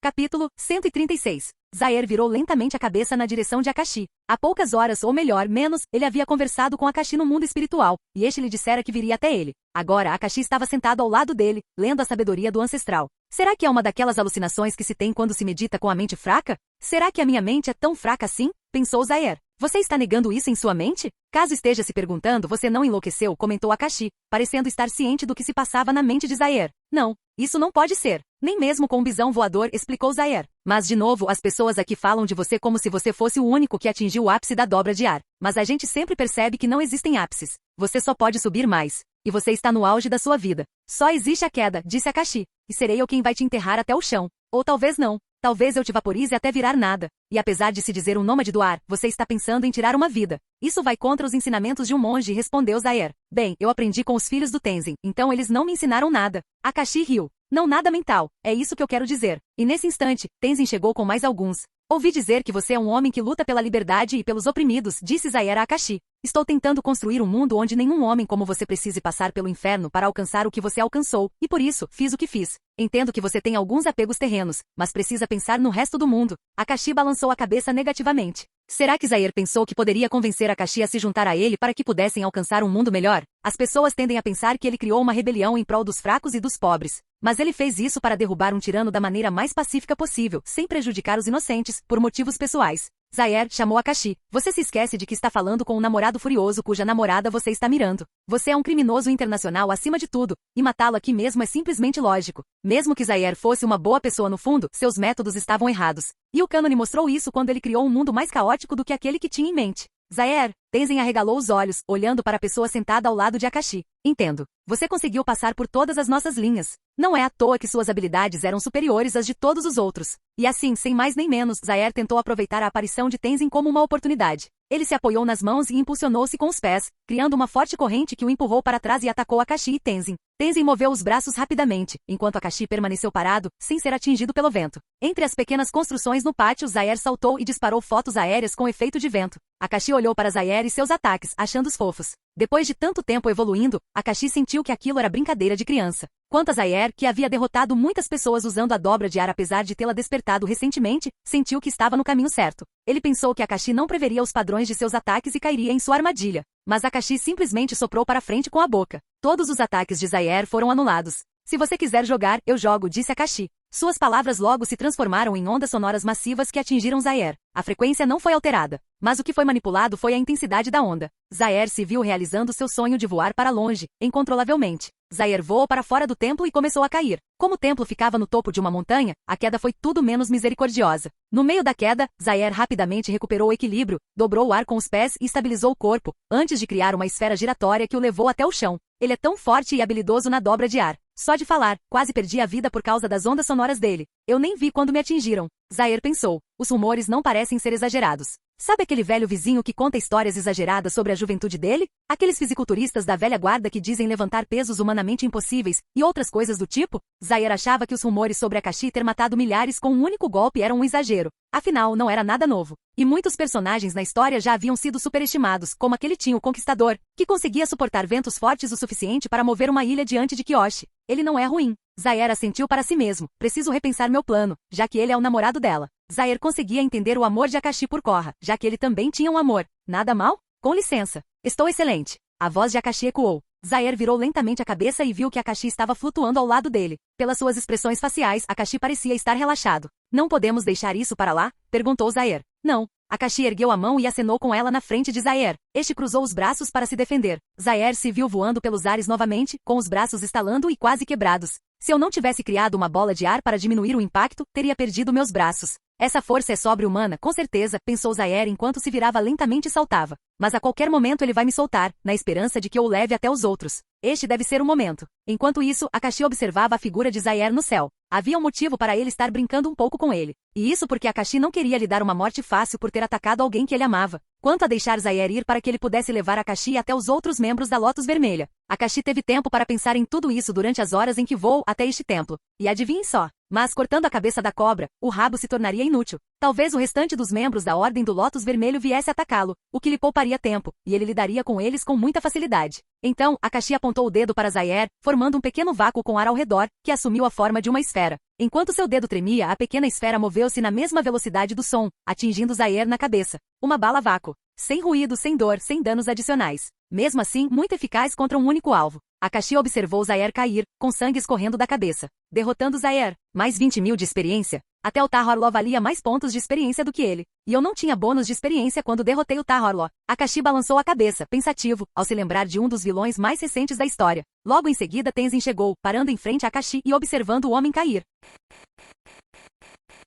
Capítulo 136. Zaire virou lentamente a cabeça na direção de Akashi. Há poucas horas, ou melhor, menos, ele havia conversado com Akashi no mundo espiritual, e este lhe dissera que viria até ele. Agora, Akashi estava sentado ao lado dele, lendo a sabedoria do ancestral. Será que é uma daquelas alucinações que se tem quando se medita com a mente fraca? Será que a minha mente é tão fraca assim? Pensou Zaire. Você está negando isso em sua mente? Caso esteja se perguntando, você não enlouqueceu, comentou Akashi, parecendo estar ciente do que se passava na mente de Zaire. Não, isso não pode ser. Nem mesmo com um bisão voador, explicou Zaire. Mas de novo, as pessoas aqui falam de você como se você fosse o único que atingiu o ápice da dobra de ar. Mas a gente sempre percebe que não existem ápices. Você só pode subir mais. E você está no auge da sua vida. Só existe a queda, disse Akashi. E serei eu quem vai te enterrar até o chão. Ou talvez não. Talvez eu te vaporize até virar nada. E apesar de se dizer um nômade do ar, você está pensando em tirar uma vida. Isso vai contra os ensinamentos de um monge, respondeu Zaire. Bem, eu aprendi com os filhos do Tenzin, então eles não me ensinaram nada. Akashi riu. Não nada mental, é isso que eu quero dizer. E nesse instante, Tenzin chegou com mais alguns. Ouvi dizer que você é um homem que luta pela liberdade e pelos oprimidos, disse Zaire a Akashi. Estou tentando construir um mundo onde nenhum homem como você precise passar pelo inferno para alcançar o que você alcançou, e por isso, fiz o que fiz. Entendo que você tem alguns apegos terrenos, mas precisa pensar no resto do mundo. Akashi balançou a cabeça negativamente. Será que Zaire pensou que poderia convencer Akashi a se juntar a ele para que pudessem alcançar um mundo melhor? As pessoas tendem a pensar que ele criou uma rebelião em prol dos fracos e dos pobres. Mas ele fez isso para derrubar um tirano da maneira mais pacífica possível, sem prejudicar os inocentes, por motivos pessoais. Zaire chamou Akashi. Você se esquece de que está falando com um namorado furioso cuja namorada você está mirando. Você é um criminoso internacional acima de tudo, e matá-lo aqui mesmo é simplesmente lógico. Mesmo que Zaire fosse uma boa pessoa no fundo, seus métodos estavam errados. E o cânone mostrou isso quando ele criou um mundo mais caótico do que aquele que tinha em mente. Zaire, Tenzin arregalou os olhos, olhando para a pessoa sentada ao lado de Akashi. Entendo. Você conseguiu passar por todas as nossas linhas. Não é à toa que suas habilidades eram superiores às de todos os outros. E assim, sem mais nem menos, Zaire tentou aproveitar a aparição de Tenzin como uma oportunidade. Ele se apoiou nas mãos e impulsionou-se com os pés, criando uma forte corrente que o empurrou para trás e atacou Akashi e Tenzin. Tenzin moveu os braços rapidamente, enquanto Akashi permaneceu parado, sem ser atingido pelo vento. Entre as pequenas construções no pátio, Zaire saltou e disparou fotos aéreas com efeito de vento. Akashi olhou para Zaire e seus ataques, achando-os fofos. Depois de tanto tempo evoluindo, Akashi sentiu que aquilo era brincadeira de criança. Quanto a Zaire, que havia derrotado muitas pessoas usando a dobra de ar apesar de tê-la despertado recentemente, sentiu que estava no caminho certo. Ele pensou que Akashi não preveria os padrões de seus ataques e cairia em sua armadilha. Mas Akashi simplesmente soprou para frente com a boca. Todos os ataques de Zaire foram anulados. Se você quiser jogar, eu jogo, disse Akashi. Suas palavras logo se transformaram em ondas sonoras massivas que atingiram Zaire. A frequência não foi alterada, mas o que foi manipulado foi a intensidade da onda. Zaire se viu realizando seu sonho de voar para longe, incontrolavelmente. Zaire voou para fora do templo e começou a cair. Como o templo ficava no topo de uma montanha, a queda foi tudo menos misericordiosa. No meio da queda, Zaire rapidamente recuperou o equilíbrio, dobrou o ar com os pés e estabilizou o corpo, antes de criar uma esfera giratória que o levou até o chão. Ele é tão forte e habilidoso na dobra de ar. Só de falar, quase perdi a vida por causa das ondas sonoras dele. Eu nem vi quando me atingiram. Zaire pensou. Os rumores não parecem ser exagerados. Sabe aquele velho vizinho que conta histórias exageradas sobre a juventude dele? Aqueles fisiculturistas da velha guarda que dizem levantar pesos humanamente impossíveis e outras coisas do tipo? Zaire achava que os rumores sobre Akashi ter matado milhares com um único golpe eram um exagero. Afinal, não era nada novo. E muitos personagens na história já haviam sido superestimados, como aquele Tin o Conquistador, que conseguia suportar ventos fortes o suficiente para mover uma ilha diante de Kyoshi. Ele não é ruim. Zaire assentiu para si mesmo. Preciso repensar meu plano, já que ele é o namorado dela. Zaire conseguia entender o amor de Akashi por Korra, já que ele também tinha um amor. Nada mal? Com licença. Estou excelente. A voz de Akashi ecoou. Zaire virou lentamente a cabeça e viu que Akashi estava flutuando ao lado dele. Pelas suas expressões faciais, Akashi parecia estar relaxado. Não podemos deixar isso para lá? Perguntou Zaire. Não. Akashi ergueu a mão e acenou com ela na frente de Zaire. Este cruzou os braços para se defender. Zaire se viu voando pelos ares novamente, com os braços estalando e quase quebrados. Se eu não tivesse criado uma bola de ar para diminuir o impacto, teria perdido meus braços. Essa força é sobre-humana, com certeza, pensou Zaire enquanto se virava lentamente e saltava. Mas a qualquer momento ele vai me soltar, na esperança de que eu o leve até os outros. Este deve ser o momento. Enquanto isso, Akashi observava a figura de Zaire no céu. Havia um motivo para ele estar brincando um pouco com ele. E isso porque Akashi não queria lhe dar uma morte fácil por ter atacado alguém que ele amava. Quanto a deixar Zaire ir para que ele pudesse levar Akashi até os outros membros da Lotus Vermelha. Akashi teve tempo para pensar em tudo isso durante as horas em que voou até este templo. E adivinhe só. Mas cortando a cabeça da cobra, o rabo se tornaria inútil. Talvez o restante dos membros da Ordem do Lótus Vermelho viesse atacá-lo, o que lhe pouparia tempo, e ele lidaria com eles com muita facilidade. Então, Akashi apontou o dedo para Zaire, formando um pequeno vácuo com ar ao redor, que assumiu a forma de uma esfera. Enquanto seu dedo tremia, a pequena esfera moveu-se na mesma velocidade do som, atingindo Zaire na cabeça. Uma bala vácuo. Sem ruído, sem dor, sem danos adicionais. Mesmo assim, muito eficaz contra um único alvo. Akashi observou Zaire cair, com sangue escorrendo da cabeça. Derrotando Zaire. Mais 20.000 de experiência? Até o Tahorlaw valia mais pontos de experiência do que ele. E eu não tinha bônus de experiência quando derrotei o Tahorlaw. Akashi balançou a cabeça, pensativo, ao se lembrar de um dos vilões mais recentes da história. Logo em seguida Tenzin chegou, parando em frente a Akashi e observando o homem cair.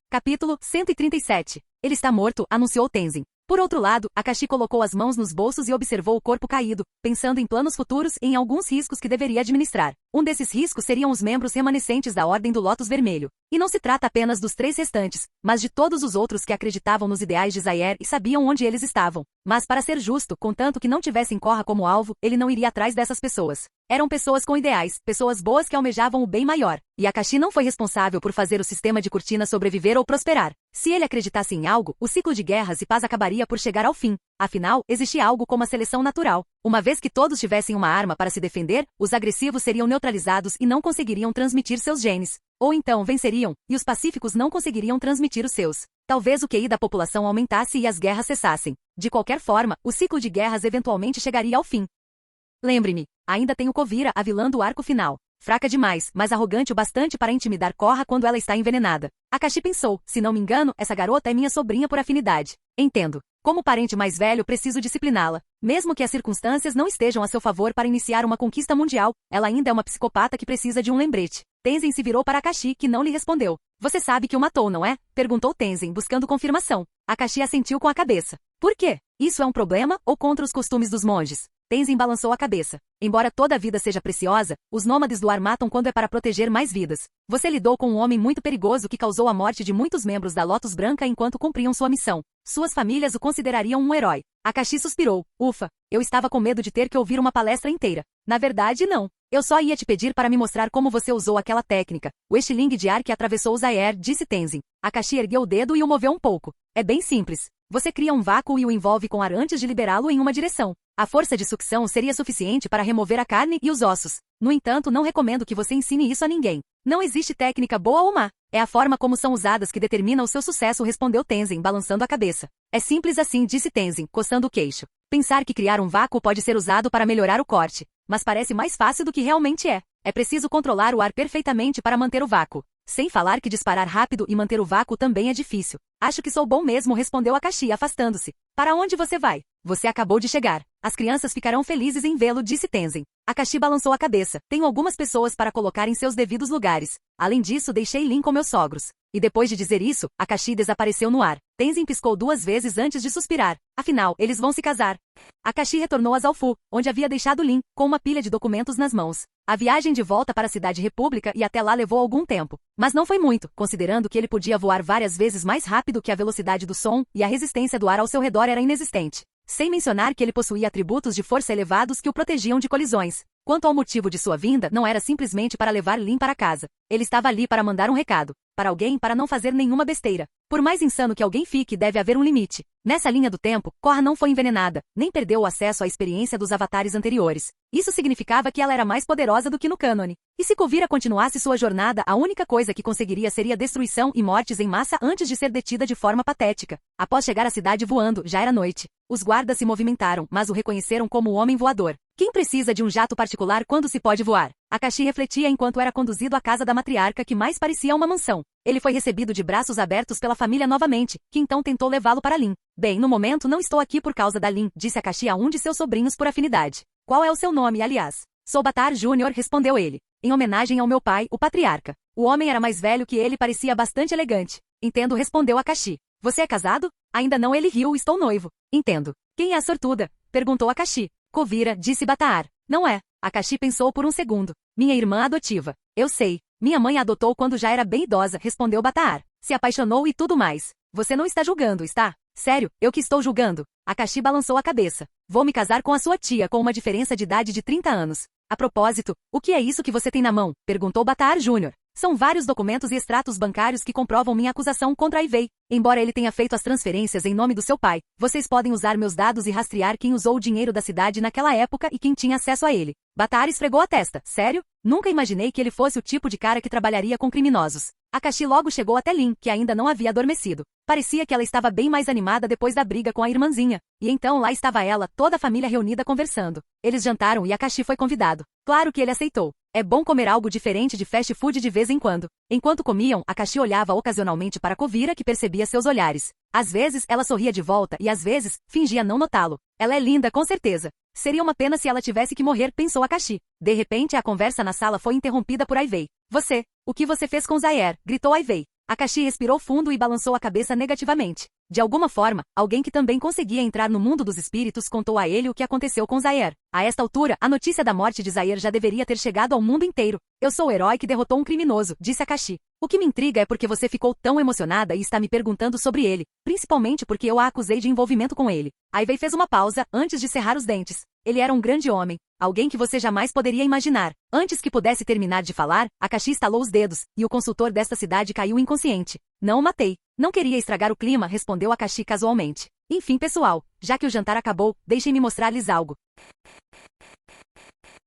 Capítulo 137. Ele está morto, anunciou Tenzin. Por outro lado, Akashi colocou as mãos nos bolsos e observou o corpo caído, pensando em planos futuros e em alguns riscos que deveria administrar. Um desses riscos seriam os membros remanescentes da Ordem do Lótus Vermelho. E não se trata apenas dos 3 restantes, mas de todos os outros que acreditavam nos ideais de Zaire e sabiam onde eles estavam. Mas para ser justo, contanto que não tivessem Korra como alvo, ele não iria atrás dessas pessoas. Eram pessoas com ideais, pessoas boas que almejavam o bem maior. E Akashi não foi responsável por fazer o sistema de cortina sobreviver ou prosperar. Se ele acreditasse em algo, o ciclo de guerras e paz acabaria por chegar ao fim. Afinal, existia algo como a seleção natural. Uma vez que todos tivessem uma arma para se defender, os agressivos seriam neutralizados e não conseguiriam transmitir seus genes. Ou então venceriam, e os pacíficos não conseguiriam transmitir os seus. Talvez o QI da população aumentasse e as guerras cessassem. De qualquer forma, o ciclo de guerras eventualmente chegaria ao fim. Lembre-me, ainda tenho Kuvira, a vilã do arco final. Fraca demais, mas arrogante o bastante para intimidar Korra quando ela está envenenada. Akashi pensou, se não me engano, essa garota é minha sobrinha por afinidade. Entendo. Como parente mais velho, preciso discipliná-la. Mesmo que as circunstâncias não estejam a seu favor para iniciar uma conquista mundial, ela ainda é uma psicopata que precisa de um lembrete. Tenzin se virou para Akashi, que não lhe respondeu. Você sabe que o matou, não é? Perguntou Tenzin, buscando confirmação. Akashi assentiu com a cabeça. Por quê? Isso é um problema ou contra os costumes dos monges? Tenzin balançou a cabeça. Embora toda vida seja preciosa, os nômades do ar matam quando é para proteger mais vidas. Você lidou com um homem muito perigoso que causou a morte de muitos membros da Lotus Branca enquanto cumpriam sua missão. Suas famílias o considerariam um herói. Akashi suspirou. Ufa, eu estava com medo de ter que ouvir uma palestra inteira. Na verdade, não. Eu só ia te pedir para me mostrar como você usou aquela técnica. O estilingue de ar que atravessou Zaire, disse Tenzin. Akashi ergueu o dedo e o moveu um pouco. É bem simples. Você cria um vácuo e o envolve com ar antes de liberá-lo em uma direção. A força de sucção seria suficiente para remover a carne e os ossos. No entanto, não recomendo que você ensine isso a ninguém. Não existe técnica boa ou má. É a forma como são usadas que determina o seu sucesso, respondeu Tenzin, balançando a cabeça. É simples assim, disse Tenzin, coçando o queixo. Pensar que criar um vácuo pode ser usado para melhorar o corte. Mas parece mais fácil do que realmente é. É preciso controlar o ar perfeitamente para manter o vácuo. Sem falar que disparar rápido e manter o vácuo também é difícil. Acho que sou bom mesmo, respondeu Akashi, afastando-se. Para onde você vai? Você acabou de chegar. As crianças ficarão felizes em vê-lo, disse Tenzin. Akashi balançou a cabeça. Tenho algumas pessoas para colocar em seus devidos lugares. Além disso, deixei Lin com meus sogros. E depois de dizer isso, Akashi desapareceu no ar. Tenzin piscou 2 vezes antes de suspirar. Afinal, eles vão se casar. Akashi retornou a Zaofu, onde havia deixado Lin, com uma pilha de documentos nas mãos. A viagem de volta para a Cidade República e até lá levou algum tempo. Mas não foi muito, considerando que ele podia voar várias vezes mais rápido que a velocidade do som, e a resistência do ar ao seu redor era inexistente. Sem mencionar que ele possuía atributos de força elevados que o protegiam de colisões. Quanto ao motivo de sua vinda, não era simplesmente para levar Lin para casa. Ele estava ali para mandar um recado. Para alguém para não fazer nenhuma besteira. Por mais insano que alguém fique, deve haver um limite. Nessa linha do tempo, Korra não foi envenenada, nem perdeu o acesso à experiência dos avatares anteriores. Isso significava que ela era mais poderosa do que no cânone. E se Kuvira continuasse sua jornada, a única coisa que conseguiria seria destruição e mortes em massa antes de ser detida de forma patética. Após chegar à cidade voando, já era noite. Os guardas se movimentaram, mas o reconheceram como o homem voador. Quem precisa de um jato particular quando se pode voar? Akashi refletia enquanto era conduzido à casa da matriarca, que mais parecia uma mansão. Ele foi recebido de braços abertos pela família novamente, que então tentou levá-lo para Lin. Bem, no momento não estou aqui por causa da Lin, disse Akashi a um de seus sobrinhos por afinidade. Qual é o seu nome, aliás? Sou Batar Júnior, respondeu ele. Em homenagem ao meu pai, o patriarca. O homem era mais velho que ele e parecia bastante elegante. Entendo, respondeu Akashi. Você é casado? Ainda não, ele riu, estou noivo. Entendo. Quem é a sortuda? Perguntou Akashi. Kuvira, disse Bataar. Não é. Akashi pensou por um segundo. Minha irmã adotiva. Eu sei. Minha mãe a adotou quando já era bem idosa, respondeu Bataar. Se apaixonou e tudo mais. Você não está julgando, está? Sério, eu que estou julgando. Akashi balançou a cabeça. Vou me casar com a sua tia com uma diferença de idade de 30 anos. A propósito, o que é isso que você tem na mão? Perguntou Bataar Júnior. São vários documentos e extratos bancários que comprovam minha acusação contra Ivei. Embora ele tenha feito as transferências em nome do seu pai, vocês podem usar meus dados e rastrear quem usou o dinheiro da cidade naquela época e quem tinha acesso a ele. Bataar esfregou a testa. Sério? Nunca imaginei que ele fosse o tipo de cara que trabalharia com criminosos. Akashi logo chegou até Lin, que ainda não havia adormecido. Parecia que ela estava bem mais animada depois da briga com a irmãzinha. E então lá estava ela, toda a família reunida conversando. Eles jantaram e Akashi foi convidado. Claro que ele aceitou. É bom comer algo diferente de fast food de vez em quando. Enquanto comiam, Akashi olhava ocasionalmente para Kuvira, que percebia seus olhares. Às vezes, ela sorria de volta e às vezes, fingia não notá-lo. Ela é linda, com certeza. Seria uma pena se ela tivesse que morrer, pensou Akashi. De repente, a conversa na sala foi interrompida por Ivei. Você, o que você fez com Zaire? Gritou Ivei. Akashi respirou fundo e balançou a cabeça negativamente. De alguma forma, alguém que também conseguia entrar no mundo dos espíritos contou a ele o que aconteceu com Zaire. A esta altura, a notícia da morte de Zaire já deveria ter chegado ao mundo inteiro. Eu sou o herói que derrotou um criminoso, disse Akashi. O que me intriga é porque você ficou tão emocionada e está me perguntando sobre ele, principalmente porque eu a acusei de envolvimento com ele. Ivei fez uma pausa, antes de cerrar os dentes. Ele era um grande homem, alguém que você jamais poderia imaginar. Antes que pudesse terminar de falar, Akashi estalou os dedos, e o consultor desta cidade caiu inconsciente. Não o matei. Não queria estragar o clima, respondeu Akashi casualmente. Enfim, pessoal, já que o jantar acabou, deixem-me mostrar-lhes algo.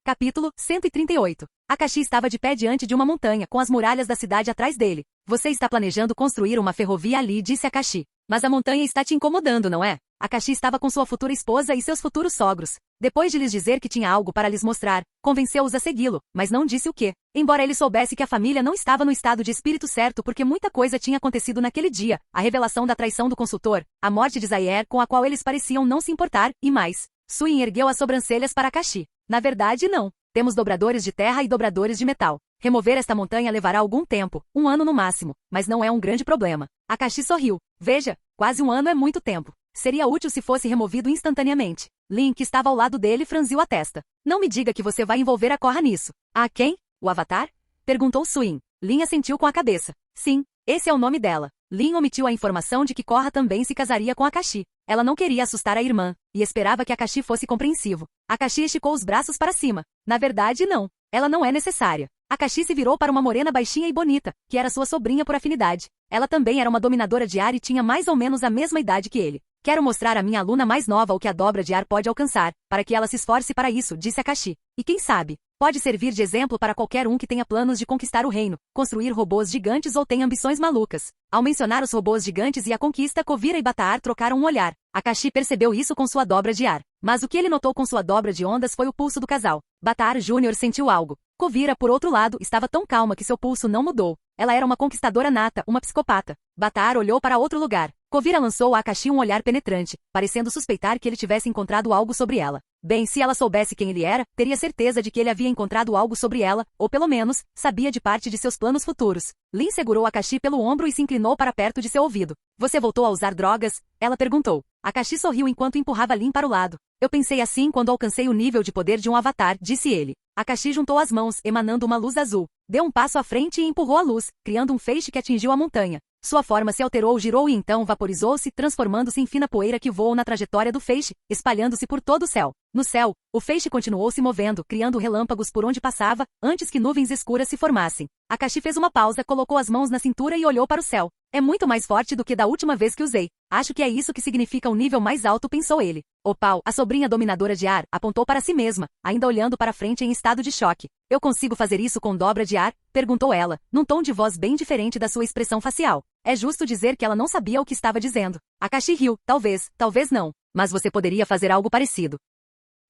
Capítulo 138. Akashi estava de pé diante de uma montanha, com as muralhas da cidade atrás dele. Você está planejando construir uma ferrovia ali, disse Akashi. Mas a montanha está te incomodando, não é? Akashi estava com sua futura esposa e seus futuros sogros. Depois de lhes dizer que tinha algo para lhes mostrar, convenceu-os a segui-lo, mas não disse o quê. Embora ele soubesse que a família não estava no estado de espírito certo porque muita coisa tinha acontecido naquele dia, a revelação da traição do consultor, a morte de Zaire com a qual eles pareciam não se importar, e mais. Suin ergueu as sobrancelhas para Akashi. Na verdade, não. Temos dobradores de terra e dobradores de metal. Remover esta montanha levará algum tempo, 1 ano no máximo, mas não é um grande problema. Akashi sorriu. Veja, quase 1 ano é muito tempo. Seria útil se fosse removido instantaneamente. Lin, que estava ao lado dele, franziu a testa. Não me diga que você vai envolver a Korra nisso. Ah, quem? O Avatar? Perguntou Suin. Lin assentiu com a cabeça. Sim, esse é o nome dela. Lin omitiu a informação de que Korra também se casaria com Akashi. Ela não queria assustar a irmã, e esperava que Akashi fosse compreensivo. Akashi esticou os braços para cima. Na verdade, não. Ela não é necessária. Akashi se virou para uma morena baixinha e bonita, que era sua sobrinha por afinidade. Ela também era uma dominadora de ar e tinha mais ou menos a mesma idade que ele. Quero mostrar à minha aluna mais nova o que a dobra de ar pode alcançar, para que ela se esforce para isso, disse Akashi. E quem sabe, pode servir de exemplo para qualquer um que tenha planos de conquistar o reino, construir robôs gigantes ou tenha ambições malucas. Ao mencionar os robôs gigantes e a conquista, Kuvira e Bataar trocaram um olhar. Akashi percebeu isso com sua dobra de ar. Mas o que ele notou com sua dobra de ondas foi o pulso do casal. Bataar Júnior sentiu algo. Kuvira, por outro lado, estava tão calma que seu pulso não mudou. Ela era uma conquistadora nata, uma psicopata. Bataar olhou para outro lugar. Kovira lançou a Akashi um olhar penetrante, parecendo suspeitar que ele tivesse encontrado algo sobre ela. Bem, se ela soubesse quem ele era, teria certeza de que ele havia encontrado algo sobre ela, ou pelo menos, sabia de parte de seus planos futuros. Lin segurou Akashi pelo ombro e se inclinou para perto de seu ouvido. Você voltou a usar drogas? Ela perguntou. Akashi sorriu enquanto empurrava Lin para o lado. Eu pensei assim quando alcancei o nível de poder de um avatar, disse ele. Akashi juntou as mãos, emanando uma luz azul. Deu um passo à frente e empurrou a luz, criando um feixe que atingiu a montanha. Sua forma se alterou, girou e então vaporizou-se, transformando-se em fina poeira que voou na trajetória do feixe, espalhando-se por todo o céu. No céu, o feixe continuou se movendo, criando relâmpagos por onde passava, antes que nuvens escuras se formassem. Akashi fez uma pausa, colocou as mãos na cintura e olhou para o céu. É muito mais forte do que da última vez que usei. Acho que é isso que significa um nível mais alto, pensou ele. Opal, a sobrinha dominadora de ar, apontou para si mesma, ainda olhando para frente em estado de choque. Eu consigo fazer isso com dobra de ar? Perguntou ela, num tom de voz bem diferente da sua expressão facial. É justo dizer que ela não sabia o que estava dizendo. Akashi riu, talvez não. Mas você poderia fazer algo parecido.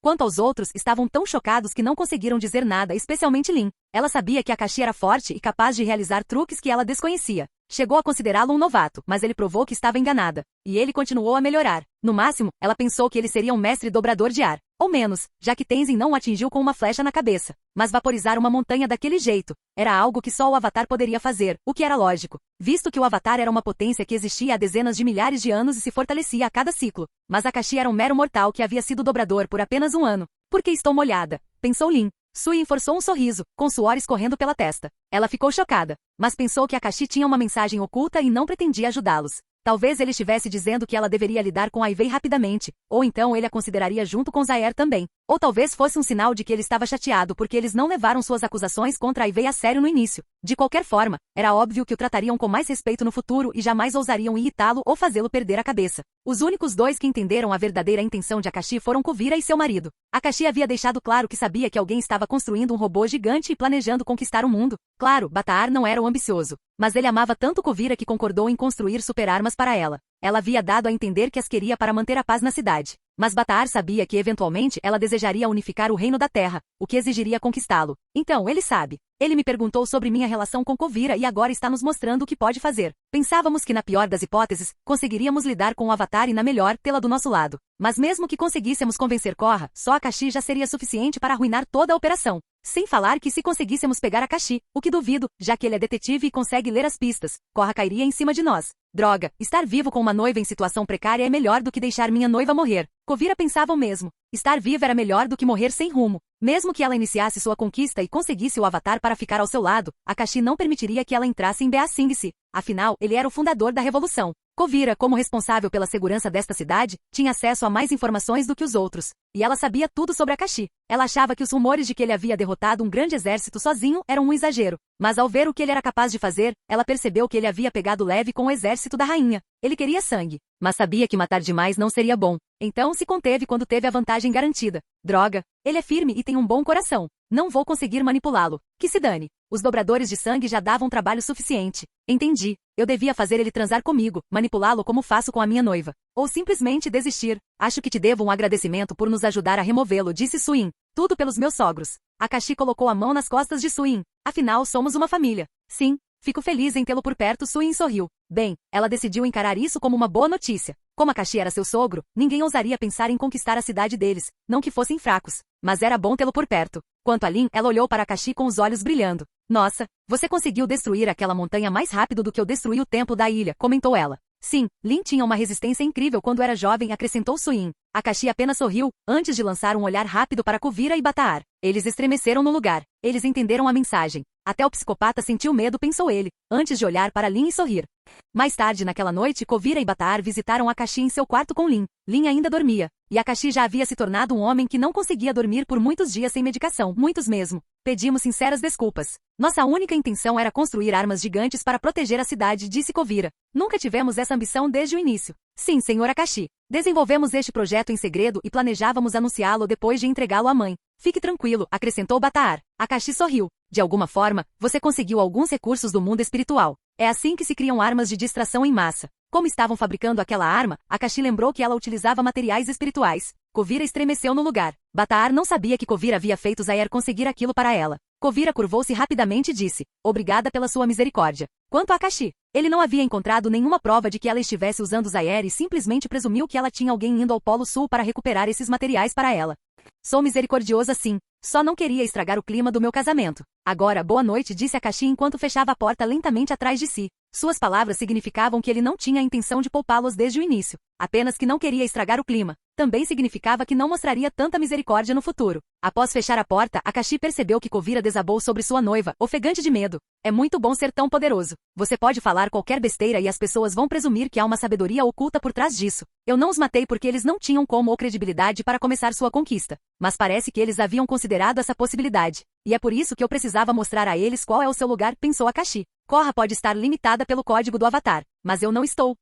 Quanto aos outros, estavam tão chocados que não conseguiram dizer nada, especialmente Lin. Ela sabia que Akashi era forte e capaz de realizar truques que ela desconhecia. Chegou a considerá-lo um novato, mas ele provou que estava enganada. E ele continuou a melhorar. No máximo, ela pensou que ele seria um mestre dobrador de ar. Ou menos, já que Tenzin não o atingiu com uma flecha na cabeça. Mas vaporizar uma montanha daquele jeito era algo que só o Avatar poderia fazer, o que era lógico, visto que o Avatar era uma potência que existia há dezenas de milhares de anos e se fortalecia a cada ciclo. Mas Akashi era um mero mortal que havia sido dobrador por apenas um ano. Por que estou molhada? Pensou Lin. Sui forçou um sorriso, com suor escorrendo pela testa. Ela ficou chocada, mas pensou que Akashi tinha uma mensagem oculta e não pretendia ajudá-los. Talvez ele estivesse dizendo que ela deveria lidar com Ai Wei rapidamente, ou então ele a consideraria junto com Zaer também. Ou talvez fosse um sinal de que ele estava chateado porque eles não levaram suas acusações contra Ai Wei a sério no início. De qualquer forma, era óbvio que o tratariam com mais respeito no futuro e jamais ousariam irritá-lo ou fazê-lo perder a cabeça. Os únicos dois que entenderam a verdadeira intenção de Akashi foram Kovira e seu marido. Akashi havia deixado claro que sabia que alguém estava construindo um robô gigante e planejando conquistar o mundo. Claro, Bataar não era o ambicioso, mas ele amava tanto Kovira que concordou em construir super-armas para ela. Ela havia dado a entender que as queria para manter a paz na cidade. Mas Bataar sabia que eventualmente ela desejaria unificar o reino da Terra, o que exigiria conquistá-lo. Então, ele sabe. Ele me perguntou sobre minha relação com Kovira e agora está nos mostrando o que pode fazer. Pensávamos que na pior das hipóteses, conseguiríamos lidar com o Avatar e na melhor, tê-la do nosso lado. Mas mesmo que conseguíssemos convencer Korra, só Akashi já seria suficiente para arruinar toda a operação. Sem falar que se conseguíssemos pegar Akashi, o que duvido, já que ele é detetive e consegue ler as pistas, Korra cairia em cima de nós. Droga, estar vivo com uma noiva em situação precária é melhor do que deixar minha noiva morrer. Kovira pensava o mesmo. Estar viva era melhor do que morrer sem rumo. Mesmo que ela iniciasse sua conquista e conseguisse o Avatar para ficar ao seu lado, Akashi não permitiria que ela entrasse em Ba Sing Se. Afinal, ele era o fundador da revolução. Kovira, como responsável pela segurança desta cidade, tinha acesso a mais informações do que os outros. E ela sabia tudo sobre Akashi. Ela achava que os rumores de que ele havia derrotado um grande exército sozinho eram um exagero. Mas ao ver o que ele era capaz de fazer, ela percebeu que ele havia pegado leve com o exército da rainha. Ele queria sangue, mas sabia que matar demais não seria bom. Então se conteve quando teve a vantagem garantida. Droga, ele é firme e tem um bom coração. Não vou conseguir manipulá-lo. Que se dane. Os dobradores de sangue já davam trabalho suficiente. Entendi. Eu devia fazer ele transar comigo, manipulá-lo como faço com a minha noiva. Ou simplesmente desistir. Acho que te devo um agradecimento por nos ajudar a removê-lo, disse Suin. Tudo pelos meus sogros. Akashi colocou a mão nas costas de Suin. Afinal, somos uma família. Sim, fico feliz em tê-lo por perto, Suin sorriu. Bem, ela decidiu encarar isso como uma boa notícia. Como Akashi era seu sogro, ninguém ousaria pensar em conquistar a cidade deles, não que fossem fracos. Mas era bom tê-lo por perto. Quanto a Lin, ela olhou para Akashi com os olhos brilhando. Nossa, você conseguiu destruir aquela montanha mais rápido do que eu destruí o templo da ilha, comentou ela. Sim, Lin tinha uma resistência incrível quando era jovem, acrescentou Suin. Akashi apenas sorriu, antes de lançar um olhar rápido para Kovira e Bataar. Eles estremeceram no lugar. Eles entenderam a mensagem. Até o psicopata sentiu medo, pensou ele, antes de olhar para Lin e sorrir. Mais tarde naquela noite, Kovira e Bataar visitaram Akashi em seu quarto com Lin. Lin ainda dormia, e Akashi já havia se tornado um homem que não conseguia dormir por muitos dias sem medicação, muitos mesmo. Pedimos sinceras desculpas. Nossa única intenção era construir armas gigantes para proteger a cidade, disse Kovira. Nunca tivemos essa ambição desde o início. Sim, senhor Akashi. Desenvolvemos este projeto em segredo e planejávamos anunciá-lo depois de entregá-lo à mãe. Fique tranquilo, acrescentou Bataar. Akashi sorriu. De alguma forma, você conseguiu alguns recursos do mundo espiritual. É assim que se criam armas de distração em massa. Como estavam fabricando aquela arma, Akashi lembrou que ela utilizava materiais espirituais. Kovira estremeceu no lugar. Bataar não sabia que Kovira havia feito Zaer conseguir aquilo para ela. Kuvira curvou-se rapidamente e disse, obrigada pela sua misericórdia. Quanto a Akashi, ele não havia encontrado nenhuma prova de que ela estivesse usando Zaire e simplesmente presumiu que ela tinha alguém indo ao Polo Sul para recuperar esses materiais para ela. Sou misericordiosa sim, só não queria estragar o clima do meu casamento. Agora, boa noite, disse Akashi enquanto fechava a porta lentamente atrás de si. Suas palavras significavam que ele não tinha a intenção de poupá-los desde o início, apenas que não queria estragar o clima. Também significava que não mostraria tanta misericórdia no futuro. Após fechar a porta, Akashi percebeu que Kuvira desabou sobre sua noiva, ofegante de medo. É muito bom ser tão poderoso. Você pode falar qualquer besteira e as pessoas vão presumir que há uma sabedoria oculta por trás disso. Eu não os matei porque eles não tinham como ou credibilidade para começar sua conquista. Mas parece que eles haviam considerado essa possibilidade. E é por isso que eu precisava mostrar a eles qual é o seu lugar, pensou Akashi. Korra pode estar limitada pelo código do Avatar, mas eu não estou.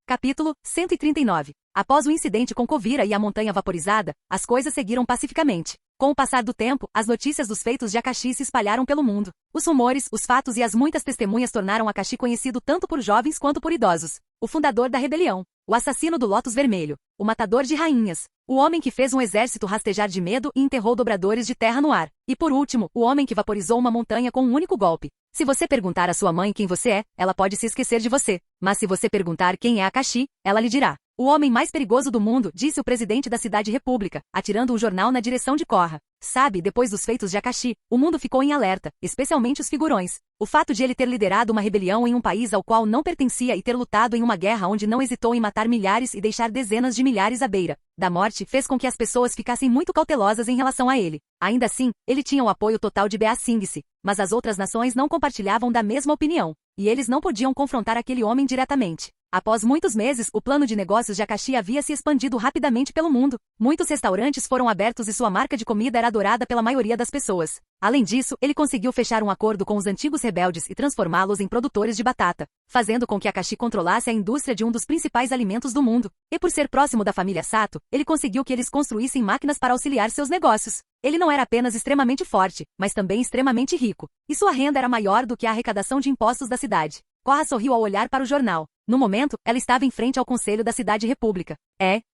Capítulo 139. Após o incidente com Kuvira e a montanha vaporizada, as coisas seguiram pacificamente. Com o passar do tempo, as notícias dos feitos de Akashi se espalharam pelo mundo. Os rumores, os fatos e as muitas testemunhas tornaram Akashi conhecido tanto por jovens quanto por idosos. O fundador da rebelião, o assassino do Lótus Vermelho, o matador de rainhas, o homem que fez um exército rastejar de medo e enterrou dobradores de terra no ar. E por último, o homem que vaporizou uma montanha com um único golpe. Se você perguntar à sua mãe quem você é, ela pode se esquecer de você. Mas se você perguntar quem é Akashi, ela lhe dirá. O homem mais perigoso do mundo, disse o presidente da Cidade República, atirando um jornal na direção de Korra. Sabe, depois dos feitos de Akashi, o mundo ficou em alerta, especialmente os figurões. O fato de ele ter liderado uma rebelião em um país ao qual não pertencia e ter lutado em uma guerra onde não hesitou em matar milhares e deixar dezenas de milhares à beira da morte fez com que as pessoas ficassem muito cautelosas em relação a ele. Ainda assim, ele tinha o apoio total de Bea Singse, mas as outras nações não compartilhavam da mesma opinião, e eles não podiam confrontar aquele homem diretamente. Após muitos meses, o plano de negócios de Akashi havia se expandido rapidamente pelo mundo. Muitos restaurantes foram abertos e sua marca de comida era adorada pela maioria das pessoas. Além disso, ele conseguiu fechar um acordo com os antigos rebeldes e transformá-los em produtores de batata, fazendo com que Akashi controlasse a indústria de um dos principais alimentos do mundo. E por ser próximo da família Sato, ele conseguiu que eles construíssem máquinas para auxiliar seus negócios. Ele não era apenas extremamente forte, mas também extremamente rico, e sua renda era maior do que a arrecadação de impostos da cidade. Korra sorriu ao olhar para o jornal. No momento, ela estava em frente ao Conselho da Cidade República.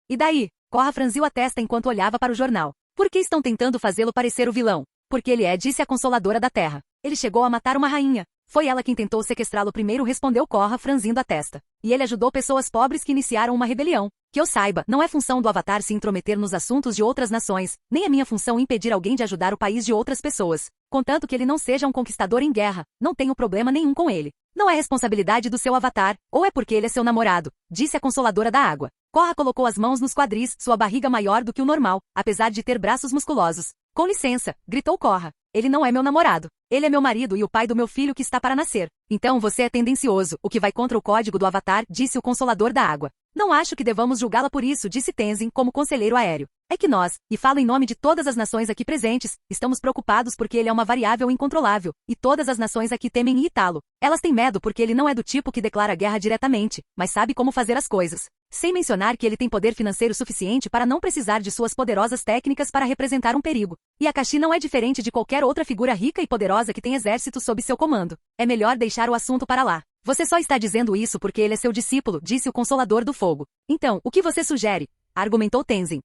E daí? Korra franziu a testa enquanto olhava para o jornal. Por que estão tentando fazê-lo parecer o vilão? Porque ele é, disse a Consoladora da Terra. Ele chegou a matar uma rainha. Foi ela quem tentou sequestrá-lo primeiro, respondeu Korra franzindo a testa. E ele ajudou pessoas pobres que iniciaram uma rebelião. Que eu saiba, não é função do Avatar se intrometer nos assuntos de outras nações, nem é minha função impedir alguém de ajudar o país de outras pessoas. Contanto que ele não seja um conquistador em guerra, não tenho problema nenhum com ele. Não é responsabilidade do seu Avatar, ou é porque ele é seu namorado, disse a Consoladora da Água. Korra colocou as mãos nos quadris, sua barriga maior do que o normal, apesar de ter braços musculosos. Com licença, gritou Korra. Ele não é meu namorado. Ele é meu marido e o pai do meu filho que está para nascer. Então você é tendencioso, o que vai contra o código do Avatar, disse o Consolador da Água. Não acho que devamos julgá-la por isso, disse Tenzin como conselheiro aéreo. É que nós, e falo em nome de todas as nações aqui presentes, estamos preocupados porque ele é uma variável incontrolável, e todas as nações aqui temem irritá-lo. Elas têm medo porque ele não é do tipo que declara guerra diretamente, mas sabe como fazer as coisas. Sem mencionar que ele tem poder financeiro suficiente para não precisar de suas poderosas técnicas para representar um perigo. E Akashi não é diferente de qualquer outra figura rica e poderosa que tem exército sob seu comando. É melhor deixar o assunto para lá. Você só está dizendo isso porque ele é seu discípulo, disse o Consolador do Fogo. Então, o que você sugere? Argumentou Tenzin.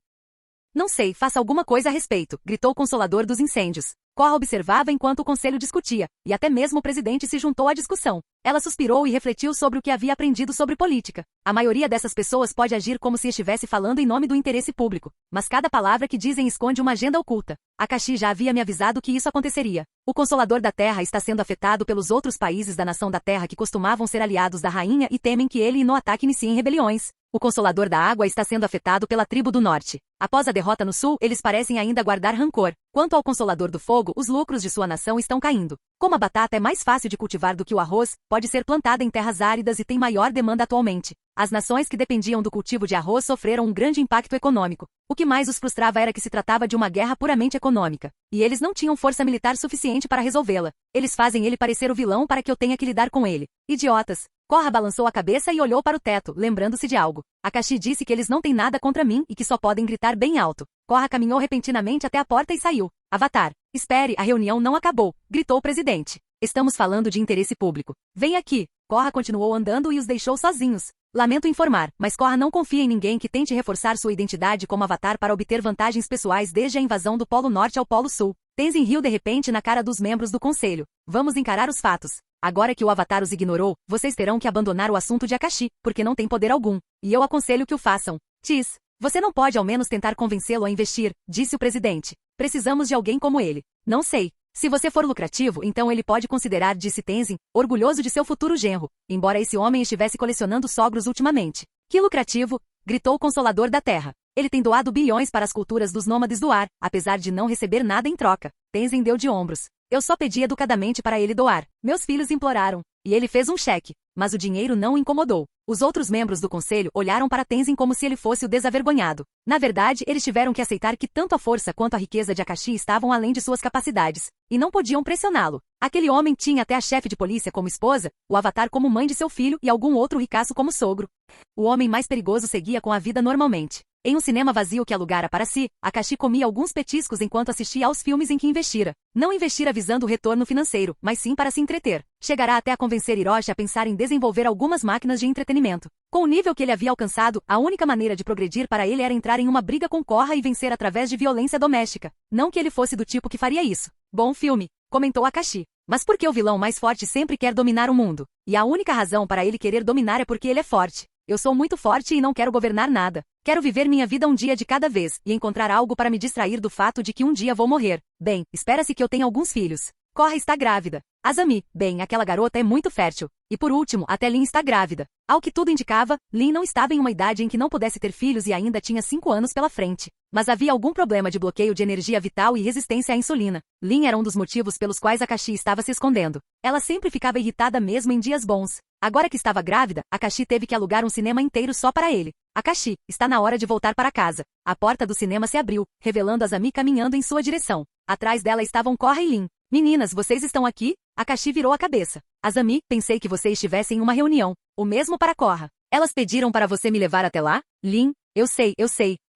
Não sei, faça alguma coisa a respeito, gritou o Consolador dos Incêndios. Korra observava enquanto o conselho discutia, e até mesmo o presidente se juntou à discussão. Ela suspirou e refletiu sobre o que havia aprendido sobre política. A maioria dessas pessoas pode agir como se estivesse falando em nome do interesse público, mas cada palavra que dizem esconde uma agenda oculta. Akashi já havia me avisado que isso aconteceria. O Consolador da Terra está sendo afetado pelos outros países da Nação da Terra que costumavam ser aliados da rainha e temem que ele e Noatak iniciem rebeliões. O Consolador da Água está sendo afetado pela tribo do Norte. Após a derrota no Sul, eles parecem ainda guardar rancor. Quanto ao Consolador do Fogo, os lucros de sua nação estão caindo. Como a batata é mais fácil de cultivar do que o arroz, pode ser plantada em terras áridas e tem maior demanda atualmente. As nações que dependiam do cultivo de arroz sofreram um grande impacto econômico. O que mais os frustrava era que se tratava de uma guerra puramente econômica. E eles não tinham força militar suficiente para resolvê-la. Eles fazem ele parecer o vilão para que eu tenha que lidar com ele. Idiotas. Korra balançou a cabeça e olhou para o teto, lembrando-se de algo. Akashi disse que eles não têm nada contra mim e que só podem gritar bem alto. Korra caminhou repentinamente até a porta e saiu. Avatar. Espere, a reunião não acabou, gritou o presidente. Estamos falando de interesse público. Vem aqui. Korra continuou andando e os deixou sozinhos. Lamento informar, mas Korra não confia em ninguém que tente reforçar sua identidade como Avatar para obter vantagens pessoais desde a invasão do Polo Norte ao Polo Sul. Tenzin riu de repente na cara dos membros do conselho. Vamos encarar os fatos. Agora que o Avatar os ignorou, vocês terão que abandonar o assunto de Akashi, porque não tem poder algum. E eu aconselho que o façam. Tis, você não pode ao menos tentar convencê-lo a investir, disse o presidente. Precisamos de alguém como ele. Não sei. Se você for lucrativo, então ele pode considerar, disse Tenzin, orgulhoso de seu futuro genro, embora esse homem estivesse colecionando sogros ultimamente. Que lucrativo! Gritou o Consolador da Terra. Ele tem doado bilhões para as culturas dos nômades do ar, apesar de não receber nada em troca. Tenzin deu de ombros. Eu só pedi educadamente para ele doar. Meus filhos imploraram. E ele fez um cheque. Mas o dinheiro não o incomodou. Os outros membros do conselho olharam para Tenzin como se ele fosse o desavergonhado. Na verdade, eles tiveram que aceitar que tanto a força quanto a riqueza de Akashi estavam além de suas capacidades. E não podiam pressioná-lo. Aquele homem tinha até a chefe de polícia como esposa, o Avatar como mãe de seu filho e algum outro ricaço como sogro. O homem mais perigoso seguia com a vida normalmente. Em um cinema vazio que alugara para si, Akashi comia alguns petiscos enquanto assistia aos filmes em que investira. Não investira visando o retorno financeiro, mas sim para se entreter. Chegará até a convencer Hiroshi a pensar em desenvolver algumas máquinas de entretenimento. Com o nível que ele havia alcançado, a única maneira de progredir para ele era entrar em uma briga com Korra e vencer através de violência doméstica. Não que ele fosse do tipo que faria isso. Bom filme, comentou Akashi. Mas por que o vilão mais forte sempre quer dominar o mundo? E a única razão para ele querer dominar é porque ele é forte. Eu sou muito forte e não quero governar nada. Quero viver minha vida um dia de cada vez e encontrar algo para me distrair do fato de que um dia vou morrer. Bem, espera-se que eu tenha alguns filhos. Korra está grávida. Azami, bem, aquela garota é muito fértil. E por último, até Lin está grávida. Ao que tudo indicava, Lin não estava em uma idade em que não pudesse ter filhos e ainda tinha 5 anos pela frente. Mas havia algum problema de bloqueio de energia vital e resistência à insulina. Lin era um dos motivos pelos quais Akashi estava se escondendo. Ela sempre ficava irritada mesmo em dias bons. Agora que estava grávida, Akashi teve que alugar um cinema inteiro só para ele. Akashi, está na hora de voltar para casa. A porta do cinema se abriu, revelando Azami caminhando em sua direção. Atrás dela estavam Korra e Lin. Meninas, vocês estão aqui? Akashi virou a cabeça. Azami, pensei que você estivesse em uma reunião. O mesmo para Korra. Elas pediram para você me levar até lá? Lin, eu sei.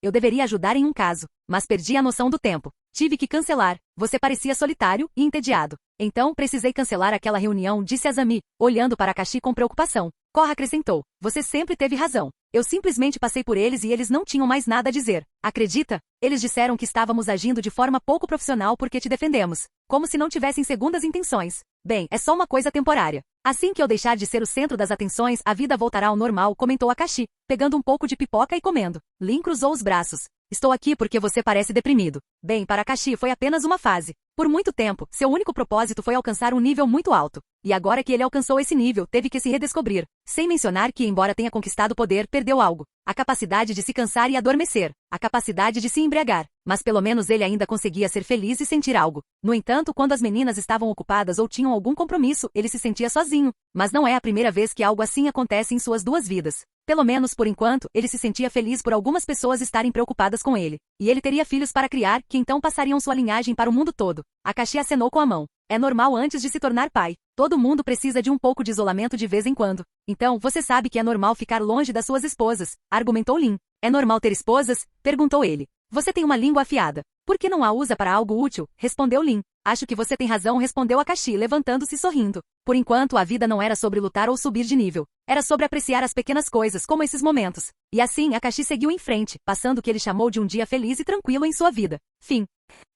Eu deveria ajudar em um caso. Mas perdi a noção do tempo. Tive que cancelar. Você parecia solitário e entediado. Então, precisei cancelar aquela reunião, disse Azami, olhando para Akashi com preocupação. Korra acrescentou. Você sempre teve razão. Eu simplesmente passei por eles e eles não tinham mais nada a dizer. Acredita? Eles disseram que estávamos agindo de forma pouco profissional porque te defendemos. Como se não tivessem segundas intenções. Bem, é só uma coisa temporária. Assim que eu deixar de ser o centro das atenções, a vida voltará ao normal, comentou Akashi, pegando um pouco de pipoca e comendo. Lin cruzou os braços. Estou aqui porque você parece deprimido. Bem, para Akashi foi apenas uma fase. Por muito tempo, seu único propósito foi alcançar um nível muito alto. E agora que ele alcançou esse nível, teve que se redescobrir. Sem mencionar que, embora tenha conquistado poder, perdeu algo. A capacidade de se cansar e adormecer. A capacidade de se embriagar. Mas pelo menos ele ainda conseguia ser feliz e sentir algo. No entanto, quando as meninas estavam ocupadas ou tinham algum compromisso, ele se sentia sozinho. Mas não é a primeira vez que algo assim acontece em suas duas vidas. Pelo menos por enquanto, ele se sentia feliz por algumas pessoas estarem preocupadas com ele. E ele teria filhos para criar, que então passariam sua linhagem para o mundo todo. Akashi acenou com a mão. É normal antes de se tornar pai. Todo mundo precisa de um pouco de isolamento de vez em quando. Então, você sabe que é normal ficar longe das suas esposas, argumentou Lin. É normal ter esposas? Perguntou ele. Você tem uma língua afiada. Por que não a usa para algo útil? Respondeu Lin. Acho que você tem razão, respondeu Akashi, levantando-se e sorrindo. Por enquanto, a vida não era sobre lutar ou subir de nível. Era sobre apreciar as pequenas coisas, como esses momentos. E assim, Akashi seguiu em frente, passando o que ele chamou de um dia feliz e tranquilo em sua vida. Fim.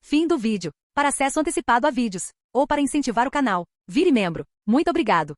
Fim do vídeo. Para acesso antecipado a vídeos, ou para incentivar o canal, vire membro. Muito obrigado.